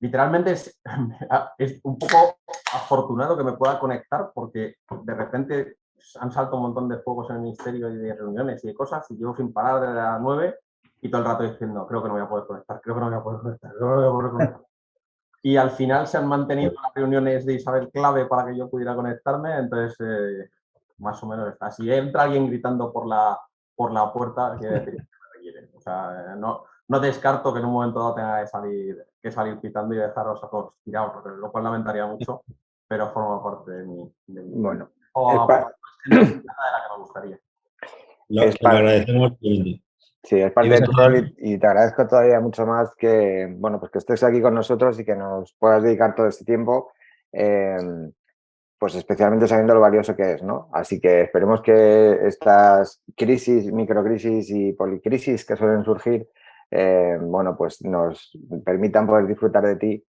literalmente es un poco afortunado que me pueda conectar porque de repente han saltado un montón de fuegos en el ministerio y de reuniones y de cosas y llevo sin parar desde las 9 y todo el rato diciendo, creo que no voy a poder conectar, creo que no voy a poder conectar, creo que no voy a poder conectar. Y al final se han mantenido las reuniones de Isabel clave para que yo pudiera conectarme, entonces más o menos está. Si entra alguien gritando por la puerta, quiere decir que me requiere. O sea, no descarto que en un momento dado tenga que salir pitando y dejar los ojos tirados, lo cual lamentaría mucho, pero forma parte de mi bueno, o de la que me gustaría. Lo agradecemos. Sí, es parte de tu rol y te agradezco todavía mucho más que, bueno, pues que estés aquí con nosotros y que nos puedas dedicar todo este tiempo, pues especialmente sabiendo lo valioso que es, ¿no? Así que esperemos que estas crisis, microcrisis y policrisis que suelen surgir, bueno, pues nos permitan poder disfrutar de ti,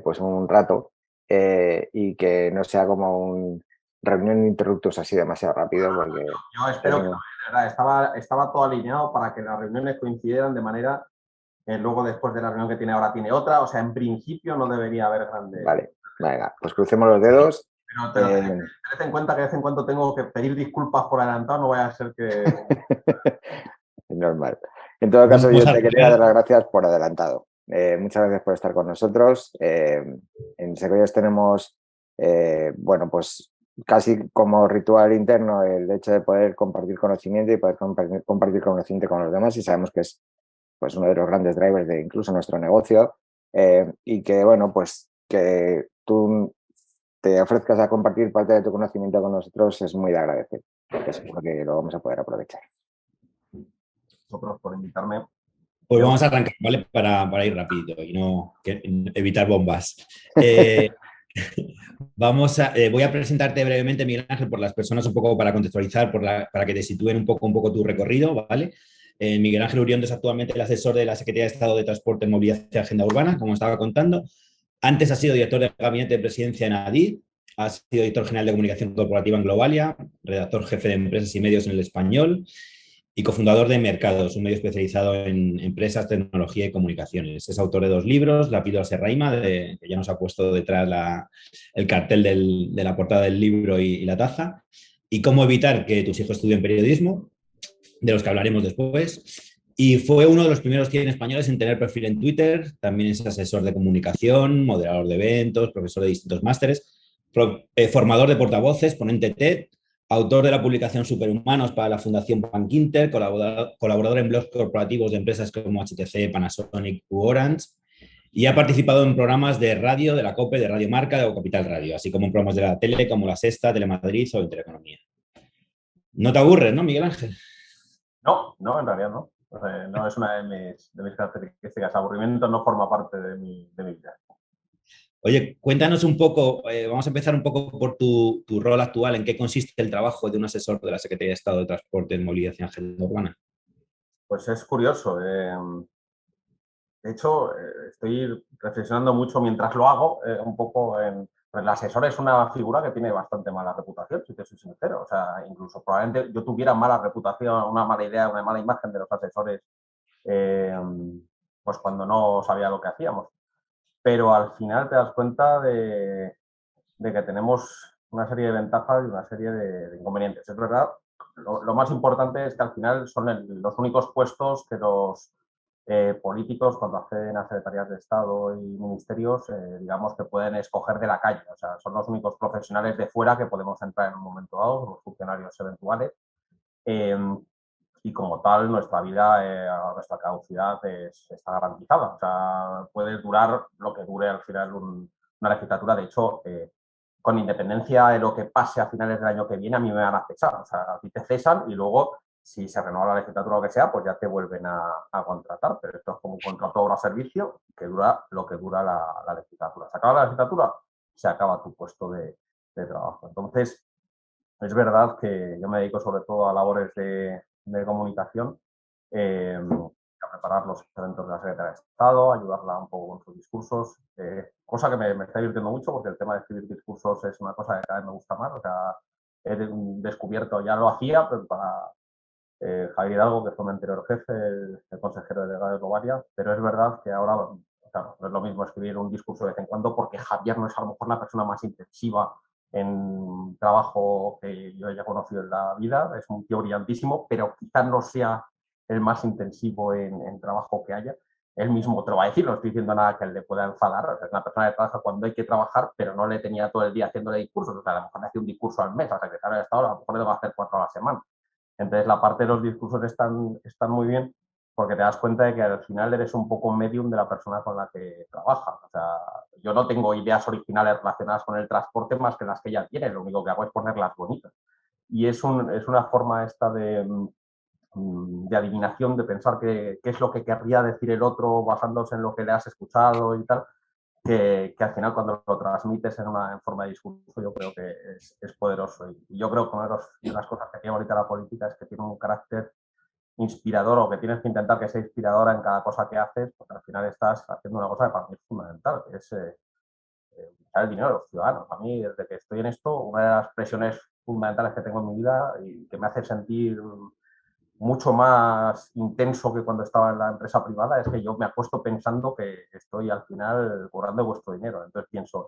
pues un rato y que no sea como un reunión interruptus así demasiado rápido porque... Yo espero que no, de verdad, estaba todo alineado para que las reuniones coincidieran de manera que luego después de la reunión que tiene ahora tiene otra, o sea, en principio no debería haber grandes... Vale, venga, pues crucemos los dedos. Pero tened en cuenta que de vez en cuando tengo que pedir disculpas por adelantado, no vaya a ser que... Es normal. En todo caso, yo te quería dar las gracias por adelantado. Muchas gracias por estar con nosotros. En Secoyos tenemos, bueno, pues casi como ritual interno el hecho de poder compartir conocimiento y poder compartir conocimiento con los demás y sabemos que es pues uno de los grandes drivers de incluso nuestro negocio y que, bueno, pues que tú te ofrezcas a compartir parte de tu conocimiento con nosotros es muy de agradecer, porque seguro que lo vamos a poder aprovechar. Vosotros por invitarme. Pues vamos a arrancar, ¿vale? Para ir rápido y no evitar bombas. Voy a presentarte brevemente, Miguel Ángel, por las personas un poco para contextualizar, para que te sitúen un poco tu recorrido, ¿vale? Miguel Ángel Uriondo es actualmente el asesor de la Secretaría de Estado de Transporte, Movilidad y Agenda Urbana, como estaba contando. Antes ha sido director del Gabinete de Presidencia en ADID, ha sido director general de Comunicación Corporativa en Globalia, redactor jefe de Empresas y Medios en El Español y cofundador de Mercados, un medio especializado en empresas, tecnología y comunicaciones. Es autor de 2 libros, La píldora serraima, que ya nos ha puesto detrás el cartel de la portada del libro y la taza, y Cómo evitar que tus hijos estudien periodismo, de los que hablaremos después. Y fue uno de los primeros 100 españoles en tener perfil en Twitter. También es asesor de comunicación, moderador de eventos, profesor de distintos másteres, formador de portavoces, ponente TED, autor de la publicación Superhumanos para la Fundación Bankinter, colaborador en blogs corporativos de empresas como HTC, Panasonic u Orange, y ha participado en programas de radio de la COPE, de Radio Marca, de Capital Radio, así como en programas de la tele como La Sexta, Telemadrid o Intereconomía. ¿No te aburres, no, Miguel Ángel? No, en realidad no. No es una de mis características. Aburrimiento no forma parte de mi vida. Oye, cuéntanos un poco, vamos a empezar un poco por tu rol actual, ¿en qué consiste el trabajo de un asesor de la Secretaría de Estado de Transporte, Movilidad y Agenda Urbana? Pues es curioso. De hecho, estoy reflexionando mucho mientras lo hago, un poco en... Pues el asesor es una figura que tiene bastante mala reputación, si te soy sincero. O sea, incluso probablemente yo tuviera mala reputación, una mala idea, una mala imagen de los asesores, pues cuando no sabía lo que hacíamos. Pero al final te das cuenta de que tenemos una serie de ventajas y una serie de inconvenientes. Es verdad, lo más importante es que al final son los únicos puestos que los políticos, cuando acceden a secretarías de Estado y ministerios, digamos que pueden escoger de la calle. O sea, son los únicos profesionales de fuera que podemos entrar en un momento dado, los funcionarios eventuales. Y como tal, nuestra vida, nuestra caducidad está garantizada. O sea, puede durar lo que dure al final una legislatura. De hecho, con independencia de lo que pase a finales del año que viene, a mí me van a cesar. O sea, a ti te cesan y luego, si se renueva la legislatura o lo que sea, pues ya te vuelven a contratar. Pero esto es como un contrato obra-servicio que dura lo que dura la legislatura. Se acaba la legislatura, se acaba tu puesto de trabajo. Entonces, es verdad que yo me dedico sobre todo a labores de comunicación, a preparar los eventos de la Secretaría de Estado, ayudarla un poco con sus discursos, cosa que me está divirtiendo mucho porque el tema de escribir discursos es una cosa que cada vez me gusta más. O sea, he descubierto, ya lo hacía, pero para Javier Hidalgo, que fue mi anterior jefe, el consejero delegado de Globalia, pero es verdad que ahora claro, no es lo mismo escribir un discurso de vez en cuando porque Javier no es a lo mejor la persona más intensiva en trabajo que yo haya conocido en la vida, es un tío brillantísimo, pero quizás no sea el más intensivo en trabajo que haya. Él mismo te lo va a decir, no estoy diciendo nada que él le pueda enfadar, o sea, es una persona que trabaja cuando hay que trabajar, pero no le tenía todo el día haciéndole discursos, o sea, a lo mejor le hacía un discurso al mes, al secretario de Estado, a lo mejor le tengo que hacer 4 a la semana. Entonces, la parte de los discursos están muy bien porque te das cuenta de que al final eres un poco medium de la persona con la que trabajas. O sea, yo no tengo ideas originales relacionadas con el transporte más que las que ella tiene, lo único que hago es ponerlas bonitas. Y es una forma esta de adivinación, de pensar qué es lo que querría decir el otro basándose en lo que le has escuchado y tal, que al final cuando lo transmites en forma de discurso yo creo que es poderoso. Y yo creo que una de las cosas que tiene ahorita la política es que tiene un carácter inspirador o que tienes que intentar que sea inspiradora en cada cosa que haces, porque al final estás haciendo una cosa que para mí es fundamental, que es utilizar el dinero de los ciudadanos. A mí, desde que estoy en esto, una de las presiones fundamentales que tengo en mi vida y que me hace sentir mucho más intenso que cuando estaba en la empresa privada es que yo me acuesto pensando que estoy al final cobrando vuestro dinero. Entonces pienso,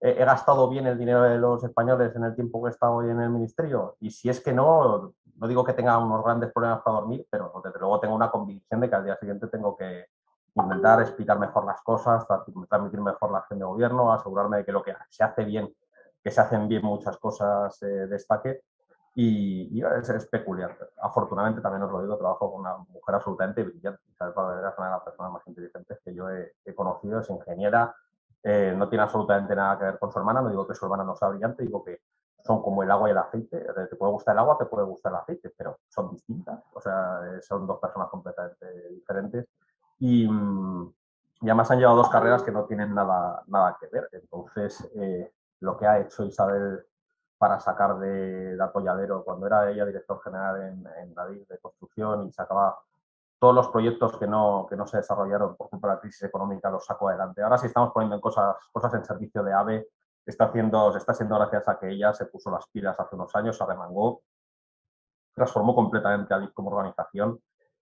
he gastado bien el dinero de los españoles en el tiempo que he estado hoy en el ministerio? Y si es que no, no digo que tenga unos grandes problemas para dormir, pero desde luego tengo una convicción de que al día siguiente tengo que intentar explicar mejor las cosas, transmitir mejor la acción de gobierno, asegurarme de que lo que se hace bien, que se hacen bien muchas cosas, destaque. Y es peculiar. Afortunadamente, también os lo digo, trabajo con una mujer absolutamente brillante. ¿Sabes? Es una de las personas más inteligentes que yo he conocido, es ingeniera, no tiene absolutamente nada que ver con su hermana, no digo que su hermana no sea brillante, digo que son como el agua y el aceite. Te puede gustar el agua, te puede gustar el aceite, pero son distintas. O sea, son dos personas completamente diferentes. Y además han llevado dos carreras que no tienen nada que ver. Entonces, lo que ha hecho Isabel para sacar de atolladero, cuando era ella director general en la DIC de construcción y sacaba todos los proyectos que no se desarrollaron por culpa de la crisis económica, los sacó adelante. Ahora sí estamos poniendo en cosas en servicio de AVE, se está haciendo gracias a que ella se puso las pilas hace unos años, se arremangó, transformó completamente a DIC como organización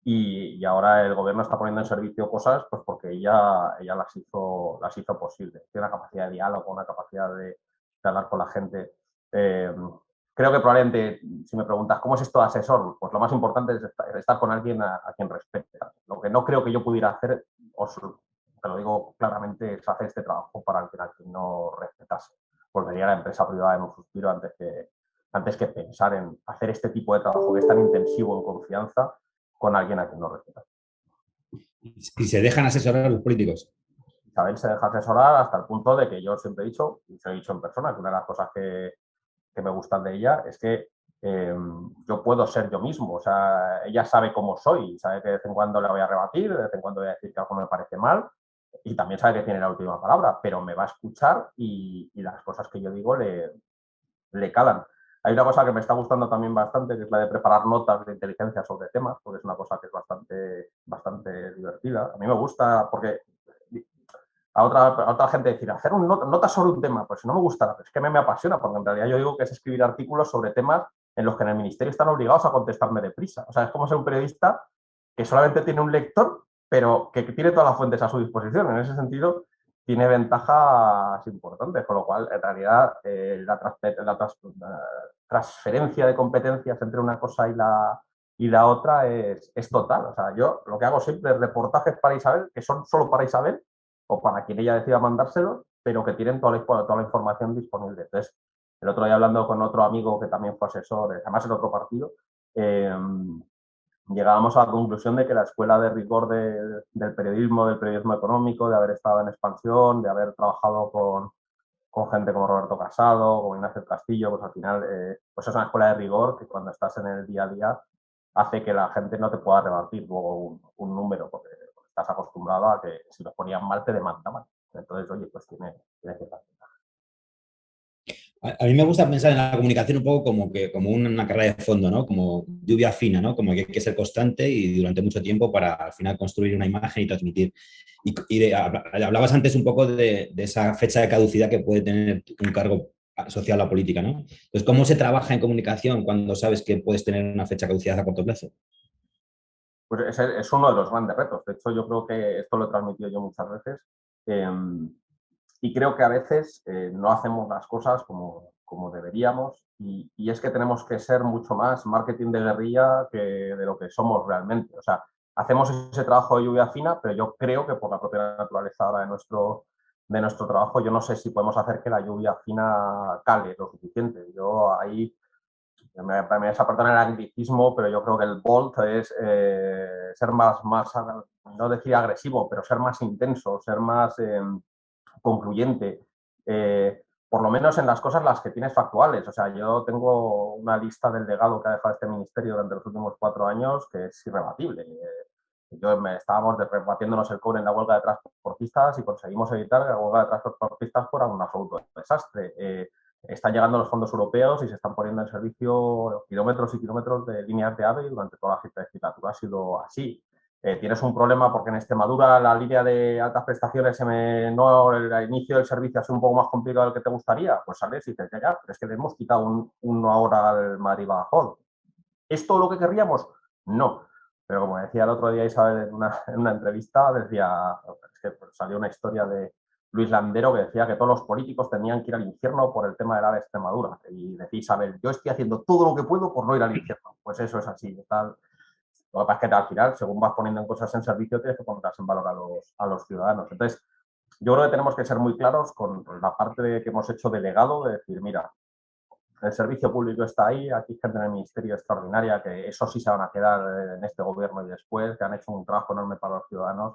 y ahora el gobierno está poniendo en servicio cosas pues porque ella las hizo posible. Tiene una capacidad de diálogo, una capacidad de hablar con la gente. Creo que probablemente, si me preguntas, ¿cómo es esto de asesor? Pues lo más importante es estar con alguien a quien respete. Lo que no creo que yo pudiera hacer, te lo digo claramente, es hacer este trabajo para alguien a quien no respetase. Volvería a la empresa privada en un suspiro antes que pensar en hacer este tipo de trabajo que es tan intensivo en confianza con alguien a quien no respeta. ¿Y se dejan asesorar a los políticos? Isabel se deja asesorar hasta el punto de que yo siempre he dicho, y se lo he dicho en persona, que una de las cosas que me gustan de ella es que yo puedo ser yo mismo. O sea, ella sabe cómo soy, sabe que de vez en cuando le voy a rebatir, de vez en cuando voy a decir que algo me parece mal, y también sabe que tiene la última palabra, pero me va a escuchar y las cosas que yo digo le calan. Hay una cosa que me está gustando también bastante, que es la de preparar notas de inteligencia sobre temas, porque es una cosa que es bastante divertida. A mí me gusta porque a otra gente decir, hacer notas sobre un tema, pues no me gusta, es que me apasiona, porque en realidad yo digo que es escribir artículos sobre temas en los que en el ministerio están obligados a contestarme deprisa. O sea, es como ser un periodista que solamente tiene un lector, pero que tiene todas las fuentes a su disposición. En ese sentido, tiene ventajas importantes, con lo cual, en realidad, la transferencia de competencias entre una cosa y la otra es total. O sea, yo lo que hago siempre es reportajes para Isabel, que son solo para Isabel, o para quien ella decida mandárselo, pero que tienen toda la información disponible. Entonces, el otro día hablando con otro amigo que también fue asesor, además en otro partido, llegábamos a la conclusión de que la escuela de rigor del periodismo económico, de haber estado en expansión, de haber trabajado con gente como Roberto Casado, como Ignacio Castillo, pues al final pues es una escuela de rigor que cuando estás en el día a día hace que la gente no te pueda rebatir luego un número, porque estás acostumbrado a que si los ponían mal te demandaban. Entonces, oye, pues tiene que estar. A mí me gusta pensar en la comunicación un poco como una carrera de fondo, ¿no? Como lluvia fina, ¿no? Como que hay que ser constante y durante mucho tiempo para al final construir una imagen y transmitir. Hablabas antes un poco de esa fecha de caducidad que puede tener un cargo social o política, ¿no? Entonces, ¿cómo se trabaja en comunicación cuando sabes que puedes tener una fecha de caducidad a corto plazo? Pues es uno de los grandes retos. De hecho, yo creo que esto lo he transmitido yo muchas veces. Y creo que a veces no hacemos las cosas como deberíamos y es que tenemos que ser mucho más marketing de guerrilla que de lo que somos realmente. O sea, hacemos ese trabajo de lluvia fina, pero yo creo que por la propia naturaleza ahora de nuestro trabajo, yo no sé si podemos hacer que la lluvia fina cale lo suficiente. Yo ahí me vas a perdonar el anglicismo, pero yo creo que el bold es ser más, no decir agresivo, pero ser más intenso, ser más concluyente, por lo menos en las cosas las que tienes factuales. O sea, yo tengo una lista del legado que ha dejado este ministerio durante los últimos 4 años que es irrebatible. Estábamos rebatiéndonos el cobre en la huelga de transportistas y conseguimos evitar que la huelga de transportistas fuera un absoluto desastre. Están llegando los fondos europeos y se están poniendo en servicio kilómetros y kilómetros de líneas de AVE y durante toda la legislatura ha sido así. Tienes un problema porque en Extremadura la línea de altas prestaciones, el inicio del servicio ha sido un poco más complicado del que te gustaría, pues sales y dices, ya, pero es que le hemos quitado una hora al Madrid-Badajoz. ¿Es todo lo que querríamos? No. Pero como decía el otro día Isabel en una entrevista, decía, es que salió una historia de Luis Landero que decía que todos los políticos tenían que ir al infierno por el tema de la Extremadura. Y decía Isabel, yo estoy haciendo todo lo que puedo por no ir al infierno. Pues eso es así. Tal. Lo que pasa es que al final, según vas poniendo en cosas en servicio, tienes que ponerlas en valor a los ciudadanos. Entonces, yo creo que tenemos que ser muy claros con la parte que hemos hecho de legado, de decir, mira, el servicio público está ahí, aquí hay gente en el ministerio extraordinaria, que eso sí se van a quedar en este gobierno y después, que han hecho un trabajo enorme para los ciudadanos.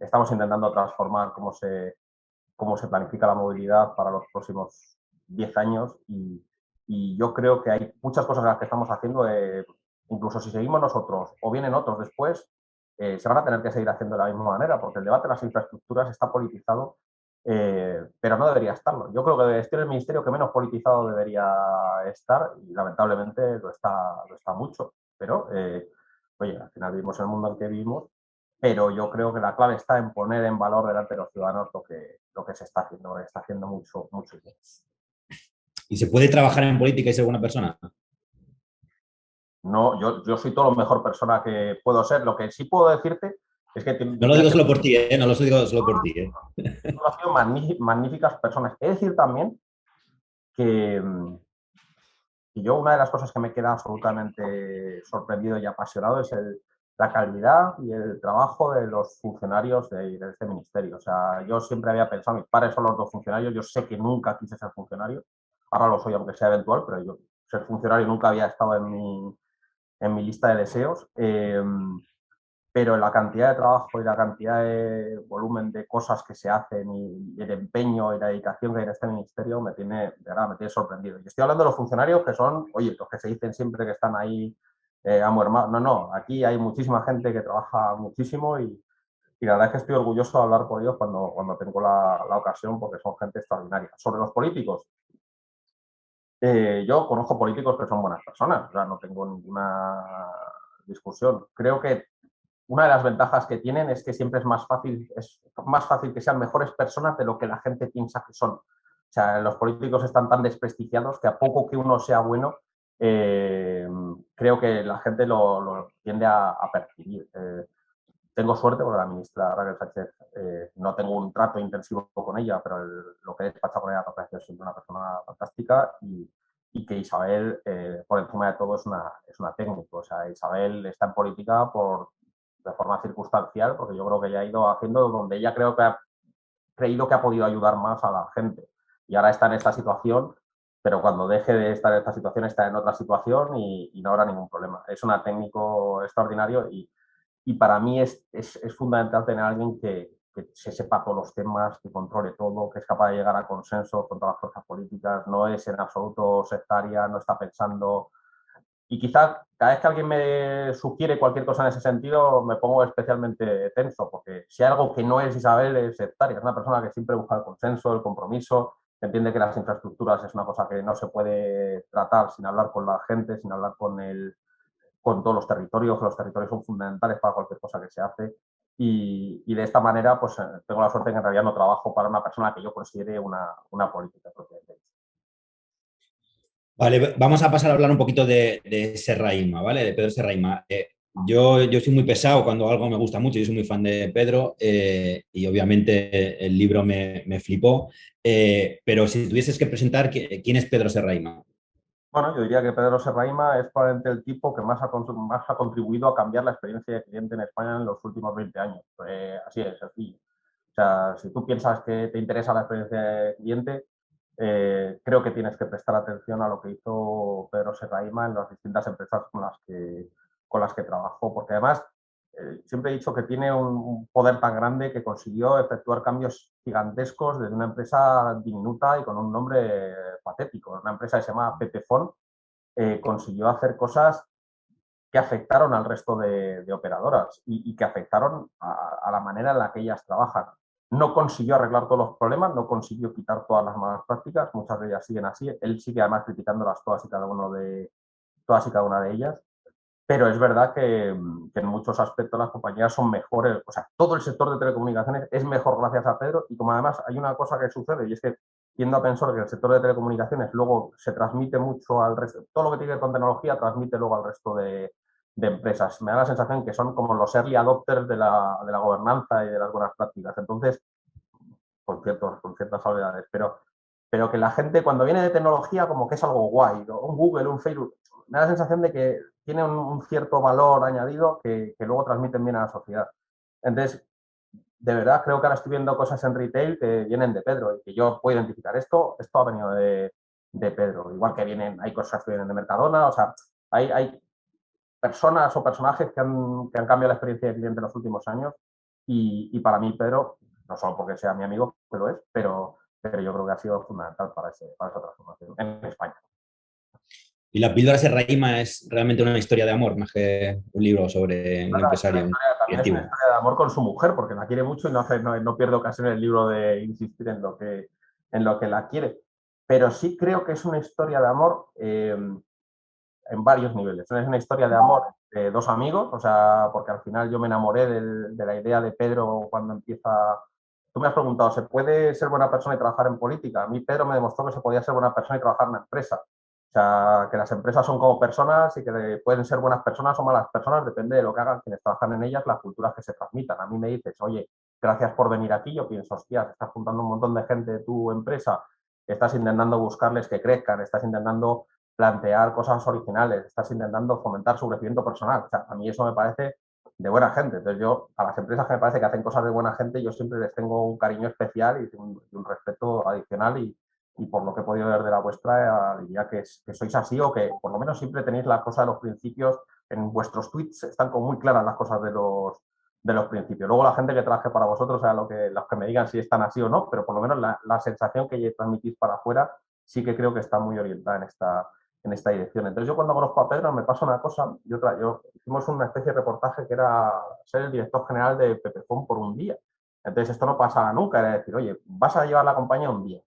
Estamos intentando transformar cómo se planifica la movilidad para los próximos 10 años y yo creo que hay muchas cosas en las que estamos haciendo, incluso si seguimos nosotros o vienen otros después, se van a tener que seguir haciendo de la misma manera, porque el debate de las infraestructuras está politizado, pero no debería estarlo. Yo creo que es el ministerio que menos politizado debería estar y lamentablemente lo está mucho, pero oye, al final vivimos en el mundo en que vivimos, pero yo creo que la clave está en poner en valor delante de los ciudadanos lo que se está haciendo mucho, mucho bien. ¿Y se puede trabajar en política y ser buena persona? No, yo soy todo lo mejor persona que puedo ser. Lo que sí puedo decirte es que no lo digo solo por ti, no lo digo solo por ti. Magníficas personas. Es decir también que yo una de las cosas que me queda absolutamente sorprendido y apasionado es la calidad y el trabajo de los funcionarios de este ministerio. O sea, yo siempre había pensado, mis padres son los 2 funcionarios, yo sé que nunca quise ser funcionario, ahora lo soy aunque sea eventual, pero yo ser funcionario nunca había estado en mi lista de deseos. Pero la cantidad de trabajo y la cantidad de volumen de cosas que se hacen y el empeño y la dedicación que hay en este ministerio me tiene, de verdad, me tiene sorprendido. Y estoy hablando de los funcionarios que son, oye, los que se dicen siempre que están ahí amo hermano. No, aquí hay muchísima gente que trabaja muchísimo y la verdad es que estoy orgulloso de hablar por ellos cuando tengo la ocasión porque son gente extraordinaria. Sobre los políticos, yo conozco políticos que son buenas personas, o sea, no tengo ninguna discusión. Creo que una de las ventajas que tienen es que siempre es más fácil que sean mejores personas de lo que la gente piensa que son. O sea, los políticos están tan desprestigiados que a poco que uno sea bueno, creo que la gente lo tiende a percibir. Tengo suerte porque la ministra Raquel Sánchez, no tengo un trato intensivo con ella, pero lo que he despachado con ella me parece siempre una persona fantástica y que Isabel, por encima de todo, es una técnica. O sea, Isabel está en política de forma circunstancial, porque yo creo que ella ha ido haciendo donde ella creo que ha creído que ha podido ayudar más a la gente. Y ahora está en esta situación, pero cuando deje de estar en esta situación está en otra situación y no habrá ningún problema. Es un técnico extraordinario y para mí es fundamental tener a alguien que se sepa todos los temas, que controle todo, que es capaz de llegar a consenso con todas las fuerzas políticas, no es en absoluto sectaria, no está pensando. Y quizá cada vez que alguien me sugiere cualquier cosa en ese sentido, me pongo especialmente tenso, porque si hay algo que no es Isabel, es sectaria. Es una persona que siempre busca el consenso, el compromiso, que entiende que las infraestructuras es una cosa que no se puede tratar sin hablar con la gente, sin hablar con todos los territorios, que los territorios son fundamentales para cualquier cosa que se hace. Y de esta manera, pues tengo la suerte de que en realidad no trabajo para una persona que yo considere una política propiamente. Vale, vamos a pasar a hablar un poquito de Serrahima, ¿vale? De Pedro Serrahima. Yo soy muy pesado cuando algo me gusta mucho, yo soy muy fan de Pedro y obviamente el libro me flipó, pero si tuvieses que presentar, ¿quién es Pedro Serrahima? Bueno, yo diría que Pedro Serrahima es probablemente el tipo que más ha contribuido a cambiar la experiencia de cliente en España en los últimos 20 años. Así es, así. O sea, si tú piensas que te interesa la experiencia de cliente, creo que tienes que prestar atención a lo que hizo Pedro Serrahima en las distintas empresas con las que trabajó, porque además siempre he dicho que tiene un poder tan grande que consiguió efectuar cambios gigantescos desde una empresa diminuta y con un nombre patético. Una empresa que se llama Pepefon consiguió hacer cosas que afectaron al resto de operadoras y que afectaron a la manera en la que ellas trabajan. No consiguió arreglar todos los problemas, no consiguió quitar todas las malas prácticas, muchas de ellas siguen así. Él sigue además criticándolas todas y cada una de ellas. Pero es verdad que en muchos aspectos las compañías son mejores, o sea, todo el sector de telecomunicaciones es mejor gracias a Pedro y como además hay una cosa que sucede y es que tiendo a pensar que el sector de telecomunicaciones luego se transmite mucho al resto, todo lo que tiene que ver con tecnología transmite luego al resto de empresas. Me da la sensación que son como los early adopters de la gobernanza y de las buenas prácticas. Entonces, con ciertas salvedades, pero que la gente cuando viene de tecnología como que es algo guay, ¿no? Un Google, un Facebook, me da la sensación de que tiene un cierto valor añadido que luego transmiten bien a la sociedad. Entonces, de verdad, creo que ahora estoy viendo cosas en retail que vienen de Pedro y que yo puedo identificar esto ha venido de Pedro. Igual que hay cosas que vienen de Mercadona, o sea, hay personas o personajes que han cambiado la experiencia de cliente en los últimos años y para mí Pedro, no solo porque sea mi amigo, que lo es, pero yo creo que ha sido fundamental para esa transformación en España. Y la píldora Serrahima es realmente una historia de amor, más que un libro sobre un Claro, empresario también es una creativo. historia de amor con su mujer, porque la quiere mucho y no pierde ocasión en el libro de insistir en lo que la quiere. Pero sí creo que es una historia de amor en varios niveles. Es una historia de amor de dos amigos, o sea, porque al final yo me enamoré de la idea de Pedro cuando empieza. Tú me has preguntado, ¿se puede ser buena persona y trabajar en política? A mí Pedro me demostró que se podía ser buena persona y trabajar en una empresa. O sea, que las empresas son como personas y que pueden ser buenas personas o malas personas, depende de lo que hagan quienes trabajan en ellas, las culturas que se transmitan. A mí me dices, oye, gracias por venir aquí, yo pienso, hostias, estás juntando un montón de gente de tu empresa, estás intentando buscarles que crezcan, estás intentando plantear cosas originales, estás intentando fomentar su crecimiento personal. O sea, a mí eso me parece de buena gente. Entonces yo, a las empresas que me parece que hacen cosas de buena gente, yo siempre les tengo un cariño especial y un respeto adicional y por lo que he podido ver de la vuestra, diría que sois así o que por lo menos siempre tenéis la cosa de los principios. En vuestros tweets están como muy claras las cosas de los principios. Luego la gente que trabaje para vosotros, o sea, los que me digan si están así o no, pero por lo menos la sensación que transmitís para afuera sí que creo que está muy orientada en esta dirección. Entonces yo cuando conozco a Pedro me pasa una cosa y otra. Hicimos una especie de reportaje que era ser el director general de Pepefon por un día. Entonces esto no pasa nunca, era decir, oye, vas a llevar la compañía un día.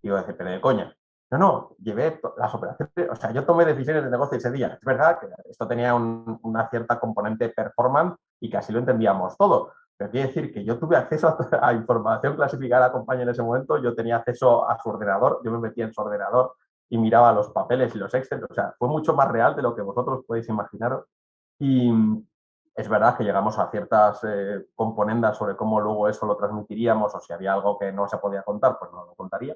Y yo decía, pero de coña. No, llevé las operaciones, o sea, yo tomé decisiones de negocio ese día. Es verdad que esto tenía una cierta componente performance y que así lo entendíamos todo. Pero quiere decir que yo tuve acceso a información clasificada de la compañía en ese momento, yo tenía acceso a su ordenador, yo me metía en su ordenador y miraba los papeles y los Excel. O sea, fue mucho más real de lo que vosotros podéis imaginaros. Y es verdad que llegamos a ciertas componendas sobre cómo luego eso lo transmitiríamos o si había algo que no se podía contar, pues no lo contaría.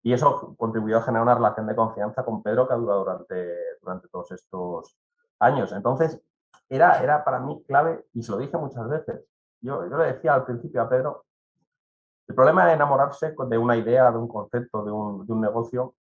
Y eso contribuyó a generar una relación de confianza con Pedro que ha durado durante todos estos años. Entonces, era para mí clave y se lo dije muchas veces. Yo le decía al principio a Pedro, el problema de enamorarse de una idea, de un concepto, de un negocio,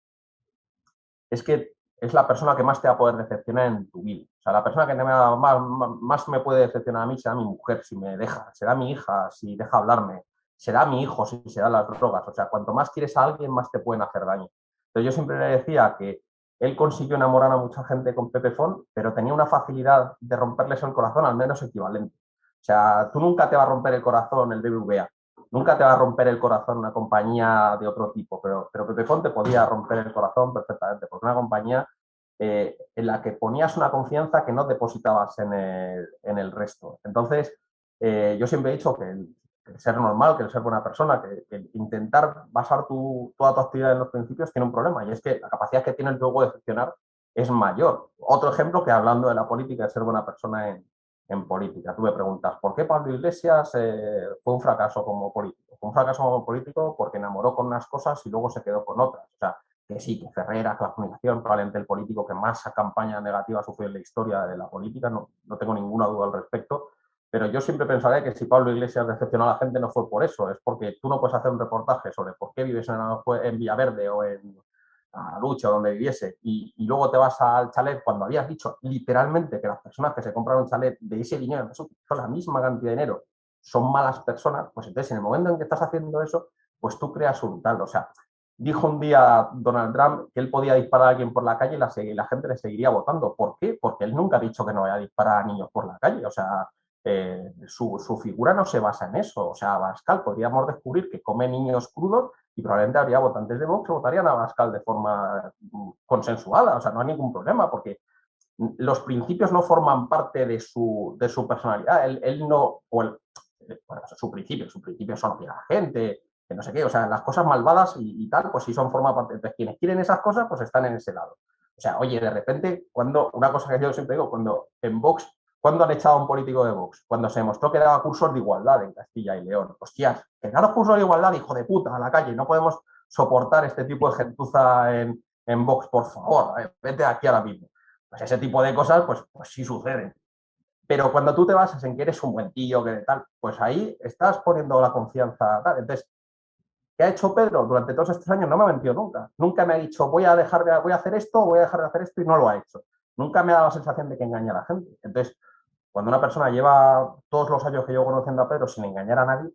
es que es la persona que más te va a poder decepcionar en tu vida. O sea, la persona que más me puede decepcionar a mí será mi mujer si me deja, será mi hija si deja hablarme, será mi hijo si se da las drogas. O sea, cuanto más quieres a alguien, más te pueden hacer daño. Entonces yo siempre le decía que él consiguió enamorar a mucha gente con Pepefon, pero tenía una facilidad de romperles el corazón al menos equivalente. O sea, tú nunca te va a romper el corazón el BBVA, nunca te va a romper el corazón una compañía de otro tipo, pero Pepefon te podía romper el corazón perfectamente, porque una compañía en la que ponías una confianza que no depositabas en el resto. Entonces, yo siempre he dicho que el ser normal, que el ser buena persona, que intentar basar toda tu actividad en los principios tiene un problema, y es que la capacidad que tienes luego de gestionar es mayor. Otro ejemplo que hablando de la política, de ser buena persona en política. Tú me preguntas, ¿por qué Pablo Iglesias fue un fracaso como político? Fue un fracaso como político porque enamoró con unas cosas y luego se quedó con otras. O sea, que sí, que Ferreras, que la comunicación, probablemente el político que más campaña negativa ha sufrido en la historia de la política, no tengo ninguna duda al respecto, pero yo siempre pensaré que si Pablo Iglesias decepcionó a la gente no fue por eso, es porque tú no puedes hacer un reportaje sobre por qué vives en Villaverde o en Lucha o donde viviese y luego te vas al chalet cuando habías dicho literalmente que las personas que se compraron un chalet de ese dinero, son la misma cantidad de dinero, son malas personas, pues entonces en el momento en que estás haciendo eso, pues tú creas un tal, o sea, dijo un día Donald Trump que él podía disparar a alguien por la calle y la gente le seguiría votando. ¿Por qué? Porque él nunca ha dicho que no vaya a disparar a niños por la calle. O sea, su figura no se basa en eso. O sea, Abascal podríamos descubrir que come niños crudos y probablemente habría votantes de Vox que votarían a Abascal de forma consensuada. O sea, no hay ningún problema porque los principios no forman parte de su personalidad. Él no, bueno, su principio son odiar a la gente, que no sé qué, o sea, las cosas malvadas y tal, pues sí son forma parte. Entonces, quienes quieren esas cosas, pues están en ese lado. O sea, oye, de repente, una cosa que yo siempre digo, cuando en Vox, ¿cuándo han echado a un político de Vox? Cuando se demostró que daba cursos de igualdad en Castilla y León. Hostias, que daros cursos de igualdad, hijo de puta, a la calle, no podemos soportar este tipo de gentuza en Vox, por favor, vete aquí ahora mismo. Pues ese tipo de cosas, pues sí suceden. Pero cuando tú te basas en que eres un buen tío, que tal, pues ahí estás poniendo la confianza. Tal. Entonces, ¿qué ha hecho Pedro durante todos estos años? No me ha mentido nunca. Nunca me ha dicho, voy a hacer esto, voy a dejar de hacer esto y no lo ha hecho. Nunca me ha dado la sensación de que engaña a la gente. Entonces, cuando una persona lleva todos los años que llevo conociendo a Pedro sin engañar a nadie,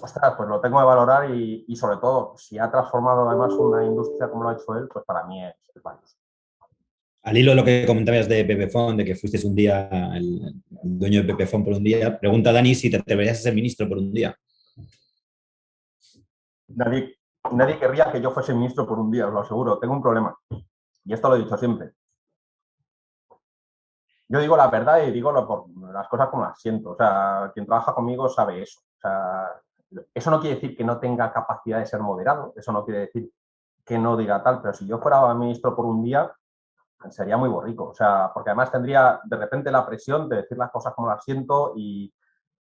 ostras, pues lo tengo que valorar y sobre todo, si ha transformado además una industria como lo ha hecho él, pues para mí es valioso. Al hilo de lo que comentabas de Pepefon, de que fuiste un día el dueño de Pepefon por un día, pregunta a Dani si te atreverías a ser ministro por un día. Nadie querría que yo fuese ministro por un día, os lo aseguro. Tengo un problema. Y esto lo he dicho siempre. Yo digo la verdad y digo las cosas como las siento. O sea, quien trabaja conmigo sabe eso. O sea, eso no quiere decir que no tenga capacidad de ser moderado. Eso no quiere decir que no diga tal. Pero si yo fuera ministro por un día, sería muy borrico. O sea, porque además tendría de repente la presión de decir las cosas como las siento y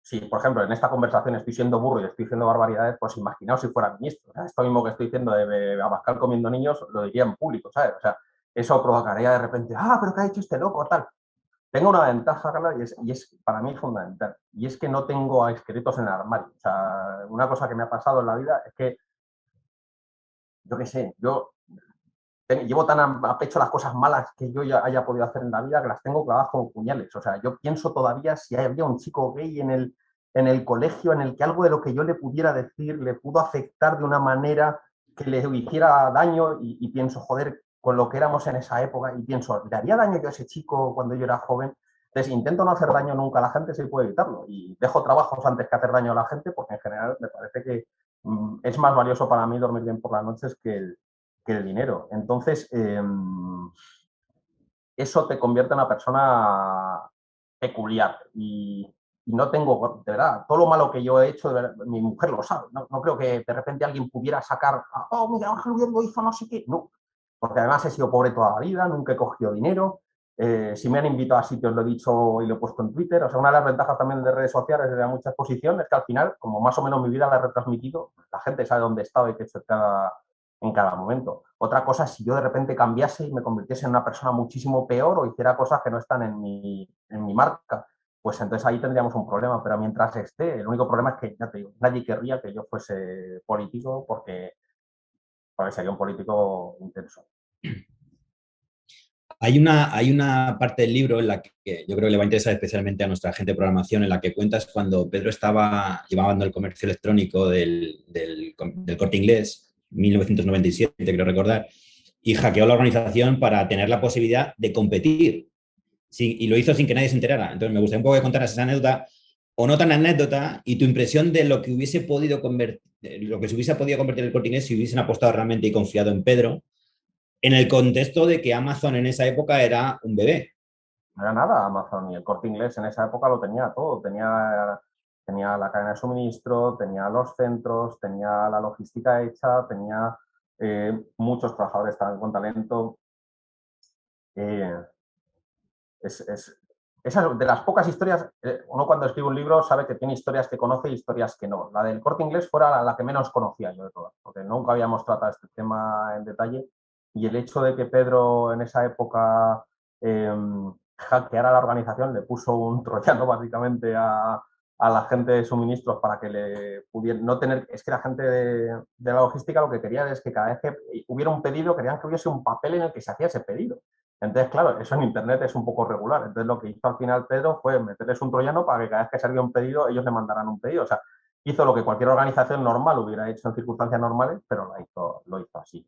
si, por ejemplo, en esta conversación estoy siendo burro y estoy diciendo barbaridades, pues imaginaos si fuera ministro. O sea, esto mismo que estoy diciendo de Abascal comiendo niños, lo diría en público, ¿sabes? O sea, eso provocaría de repente, pero ¿qué ha dicho este loco? Tal. Tengo una ventaja, Carla, y es para mí fundamental. Y es que no tengo esqueletos en el armario. O sea, una cosa que me ha pasado en la vida es que, yo qué sé, yo llevo tan a pecho las cosas malas que yo ya haya podido hacer en la vida que las tengo clavadas como puñales. O sea, yo pienso todavía si había un chico gay en el colegio en el que algo de lo que yo le pudiera decir le pudo afectar de una manera que le hiciera daño y pienso, joder, con lo que éramos en esa época y pienso, ¿le haría daño yo a ese chico cuando yo era joven? Entonces intento no hacer daño nunca a la gente si puedo evitarlo y dejo trabajos antes que hacer daño a la gente porque en general me parece que es más valioso para mí dormir bien por las noches que el dinero. Entonces, eso te convierte en una persona peculiar y no tengo, de verdad, todo lo malo que yo he hecho, mi mujer lo sabe, no creo que de repente alguien pudiera sacar, Miguel Ángel Uribe lo hizo no sé qué, no, porque además he sido pobre toda la vida, nunca he cogido dinero, si me han invitado a sitios lo he dicho y lo he puesto en Twitter, o sea, una de las ventajas también de redes sociales de mucha exposición es que al final, como más o menos mi vida la he retransmitido, la gente sabe dónde he estado y qué he hecho en cada momento. Otra cosa es si yo de repente cambiase y me convirtiese en una persona muchísimo peor o hiciera cosas que no están en mi marca, pues entonces ahí tendríamos un problema. Pero mientras esté, el único problema es que, ya te digo, nadie querría que yo fuese político porque sería un político intenso. Hay una parte del libro en la que yo creo que le va a interesar especialmente a nuestra gente de programación, en la que cuentas cuando Pedro estaba llevando el comercio electrónico del Corte Inglés, 1997, creo recordar, y hackeó la organización para tener la posibilidad de competir. Sí, y lo hizo sin que nadie se enterara. Entonces, me gustaría un poco que contaras esa anécdota, o no tan anécdota, y tu impresión de lo que hubiese podido convertir, lo que se hubiese podido convertir el Corte Inglés si hubiesen apostado realmente y confiado en Pedro, en el contexto de que Amazon en esa época era un bebé. No era nada Amazon y el Corte Inglés en esa época lo tenía todo. Tenía la cadena de suministro, tenía los centros, tenía la logística hecha, tenía muchos trabajadores con talento. Eh, esa de las pocas historias, uno cuando escribe un libro sabe que tiene historias que conoce y historias que no. La del Corte Inglés fuera la que menos conocía yo de todas, porque nunca habíamos tratado este tema en detalle. Y el hecho de que Pedro en esa época hackeara la organización, le puso un troyano básicamente a la gente de suministros para que le pudiera no tener. Es que la gente de la logística lo que quería es que cada vez que hubiera un pedido, querían que hubiese un papel en el que se hacía ese pedido. Entonces, claro, eso en Internet es un poco regular. Entonces, lo que hizo al final Pedro fue meterles un troyano para que cada vez que salía un pedido, ellos le mandaran un pedido. O sea, hizo lo que cualquier organización normal hubiera hecho en circunstancias normales, pero lo hizo así.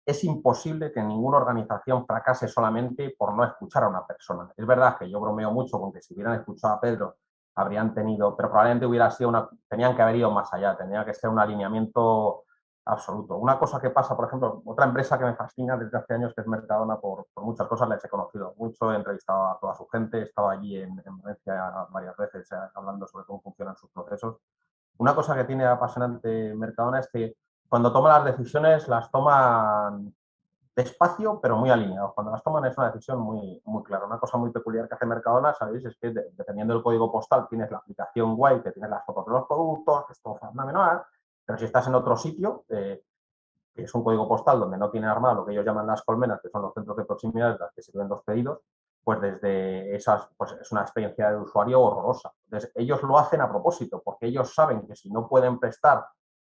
Es imposible que ninguna organización fracase solamente por no escuchar a una persona. Es verdad que yo bromeo mucho con que si hubieran escuchado a Pedro, habrían tenido, pero probablemente hubiera sido tenían que haber ido más allá, tenía que ser un alineamiento absoluto. Una cosa que pasa, por ejemplo, otra empresa que me fascina desde hace años, que es Mercadona, por muchas cosas les he conocido mucho, he entrevistado a toda su gente, he estado allí en Valencia varias veces hablando sobre cómo funcionan sus procesos. Una cosa que tiene apasionante Mercadona es que cuando toma las decisiones las toman despacio, pero muy alineados. Cuando las toman es una decisión muy clara. Una cosa muy peculiar que hace Mercadona, ¿sabéis? Es que dependiendo del código postal tienes la aplicación guay, que tienes las fotos de los productos, que es todo fenomenal, pero si estás en otro sitio, que es un código postal donde no tiene armado lo que ellos llaman las colmenas, que son los centros de proximidad de las que sirven los pedidos, pues desde esas, pues es una experiencia de usuario horrorosa. Entonces, ellos lo hacen a propósito, porque ellos saben que si no pueden prestar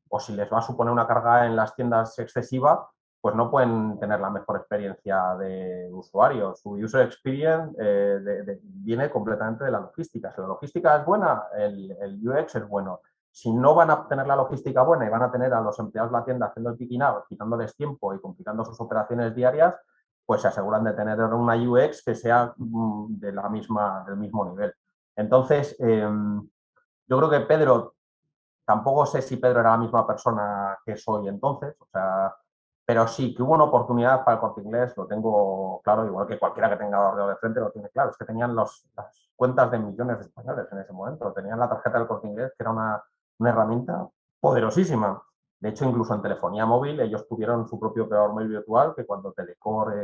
o si les va a suponer una carga en las tiendas excesiva, pues no pueden tener la mejor experiencia de usuario. Su user experience viene completamente de la logística. Si la logística es buena, el UX es bueno. Si no van a tener la logística buena y van a tener a los empleados de la tienda haciendo el picking out, quitándoles tiempo y complicando sus operaciones diarias, pues se aseguran de tener una UX que sea del mismo nivel. Entonces, yo creo que Pedro, tampoco sé si Pedro era la misma persona que soy entonces, o sea, pero sí que hubo una oportunidad para el Corte Inglés, lo tengo claro, igual que cualquiera que tenga ordenador de frente lo tiene claro, es que tenían las cuentas de millones de españoles en ese momento, tenían la tarjeta del Corte Inglés, que era una herramienta poderosísima. De hecho, incluso en telefonía móvil, ellos tuvieron su propio operador móvil virtual, que cuando Telecor,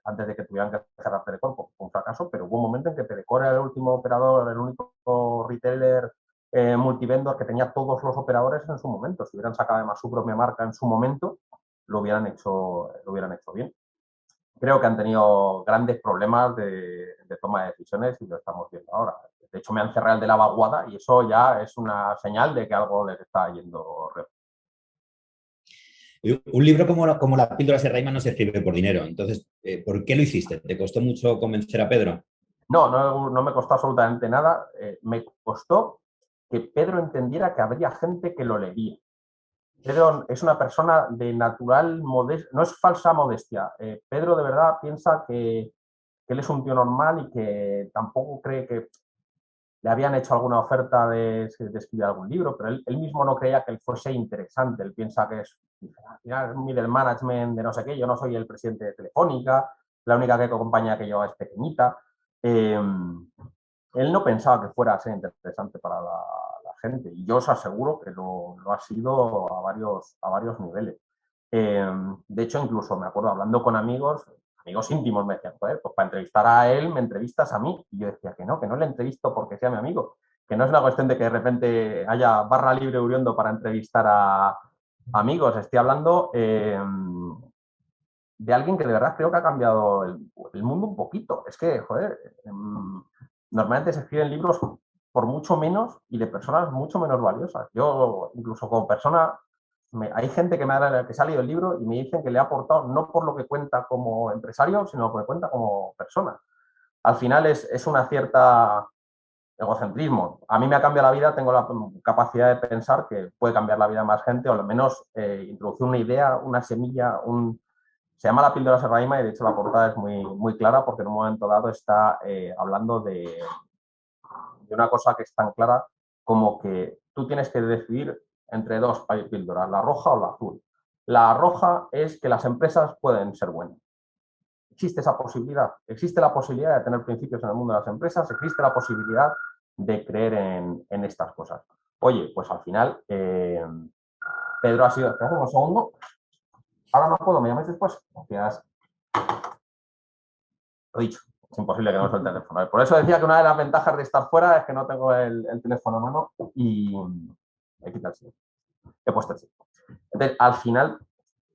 antes de que tuvieran que cerrar Telecor, fue un fracaso, pero hubo un momento en que Telecor era el último operador, el único retailer multivendor que tenía todos los operadores en su momento. Si hubieran sacado además su propia marca en su momento, lo hubieran hecho bien. Creo que han tenido grandes problemas de toma de decisiones y lo estamos viendo ahora. De hecho, me han cerrado el de la vaguada y eso ya es una señal de que algo les está yendo re. Un libro como Las píldoras de Rayman no se escribe por dinero. Entonces, ¿por qué lo hiciste? ¿Te costó mucho convencer a Pedro? No me costó absolutamente nada. Me costó que Pedro entendiera que habría gente que lo leería. Pedro es una persona de natural modestia, no es falsa modestia. Pedro de verdad piensa que él es un tío normal y que tampoco cree que le habían hecho alguna oferta de escribir algún libro, pero él mismo no creía que él fuese interesante. Él piensa que es, al final, es middle management de no sé qué. Yo no soy el presidente de Telefónica, la única compañía que lleva es pequeñita. Él no pensaba que fuera a ser interesante para la gente y yo os aseguro que lo ha sido a varios niveles. De hecho, incluso me acuerdo hablando con amigos íntimos, me decían, joder, pues para entrevistar a él me entrevistas a mí. Y yo decía que no le entrevisto porque sea mi amigo, que no es una cuestión de que de repente haya barra libre Uriondo para entrevistar a amigos. Estoy hablando de alguien que de verdad creo que ha cambiado el mundo un poquito. Es que, joder, normalmente se escriben libros por mucho menos y de personas mucho menos valiosas. Yo, incluso como persona, hay gente que se ha leído el libro y me dicen que le ha aportado no por lo que cuenta como empresario, sino lo que cuenta como persona. Al final es una cierta egocentrismo. A mí me ha cambiado la vida, tengo la capacidad de pensar que puede cambiar la vida de más gente o al menos introducir una idea, una semilla, se llama La píldora Serrahima y de hecho la portada es muy clara porque en un momento dado está hablando de una cosa que es tan clara como que tú tienes que decidir entre dos píldoras, la roja o la azul. La roja es que las empresas pueden ser buenas. Existe esa posibilidad. Existe la posibilidad de tener principios en el mundo de las empresas, existe la posibilidad de creer en estas cosas. Oye, pues al final, Pedro ha sido... Espera un segundo. Ahora no puedo, me llamáis después. Gracias. Lo dicho, es imposible que no suelte el teléfono. Por eso decía que una de las ventajas de estar fuera es que no tengo el teléfono a mano y he quitado el silencio. He puesto el silencio. Entonces, al final,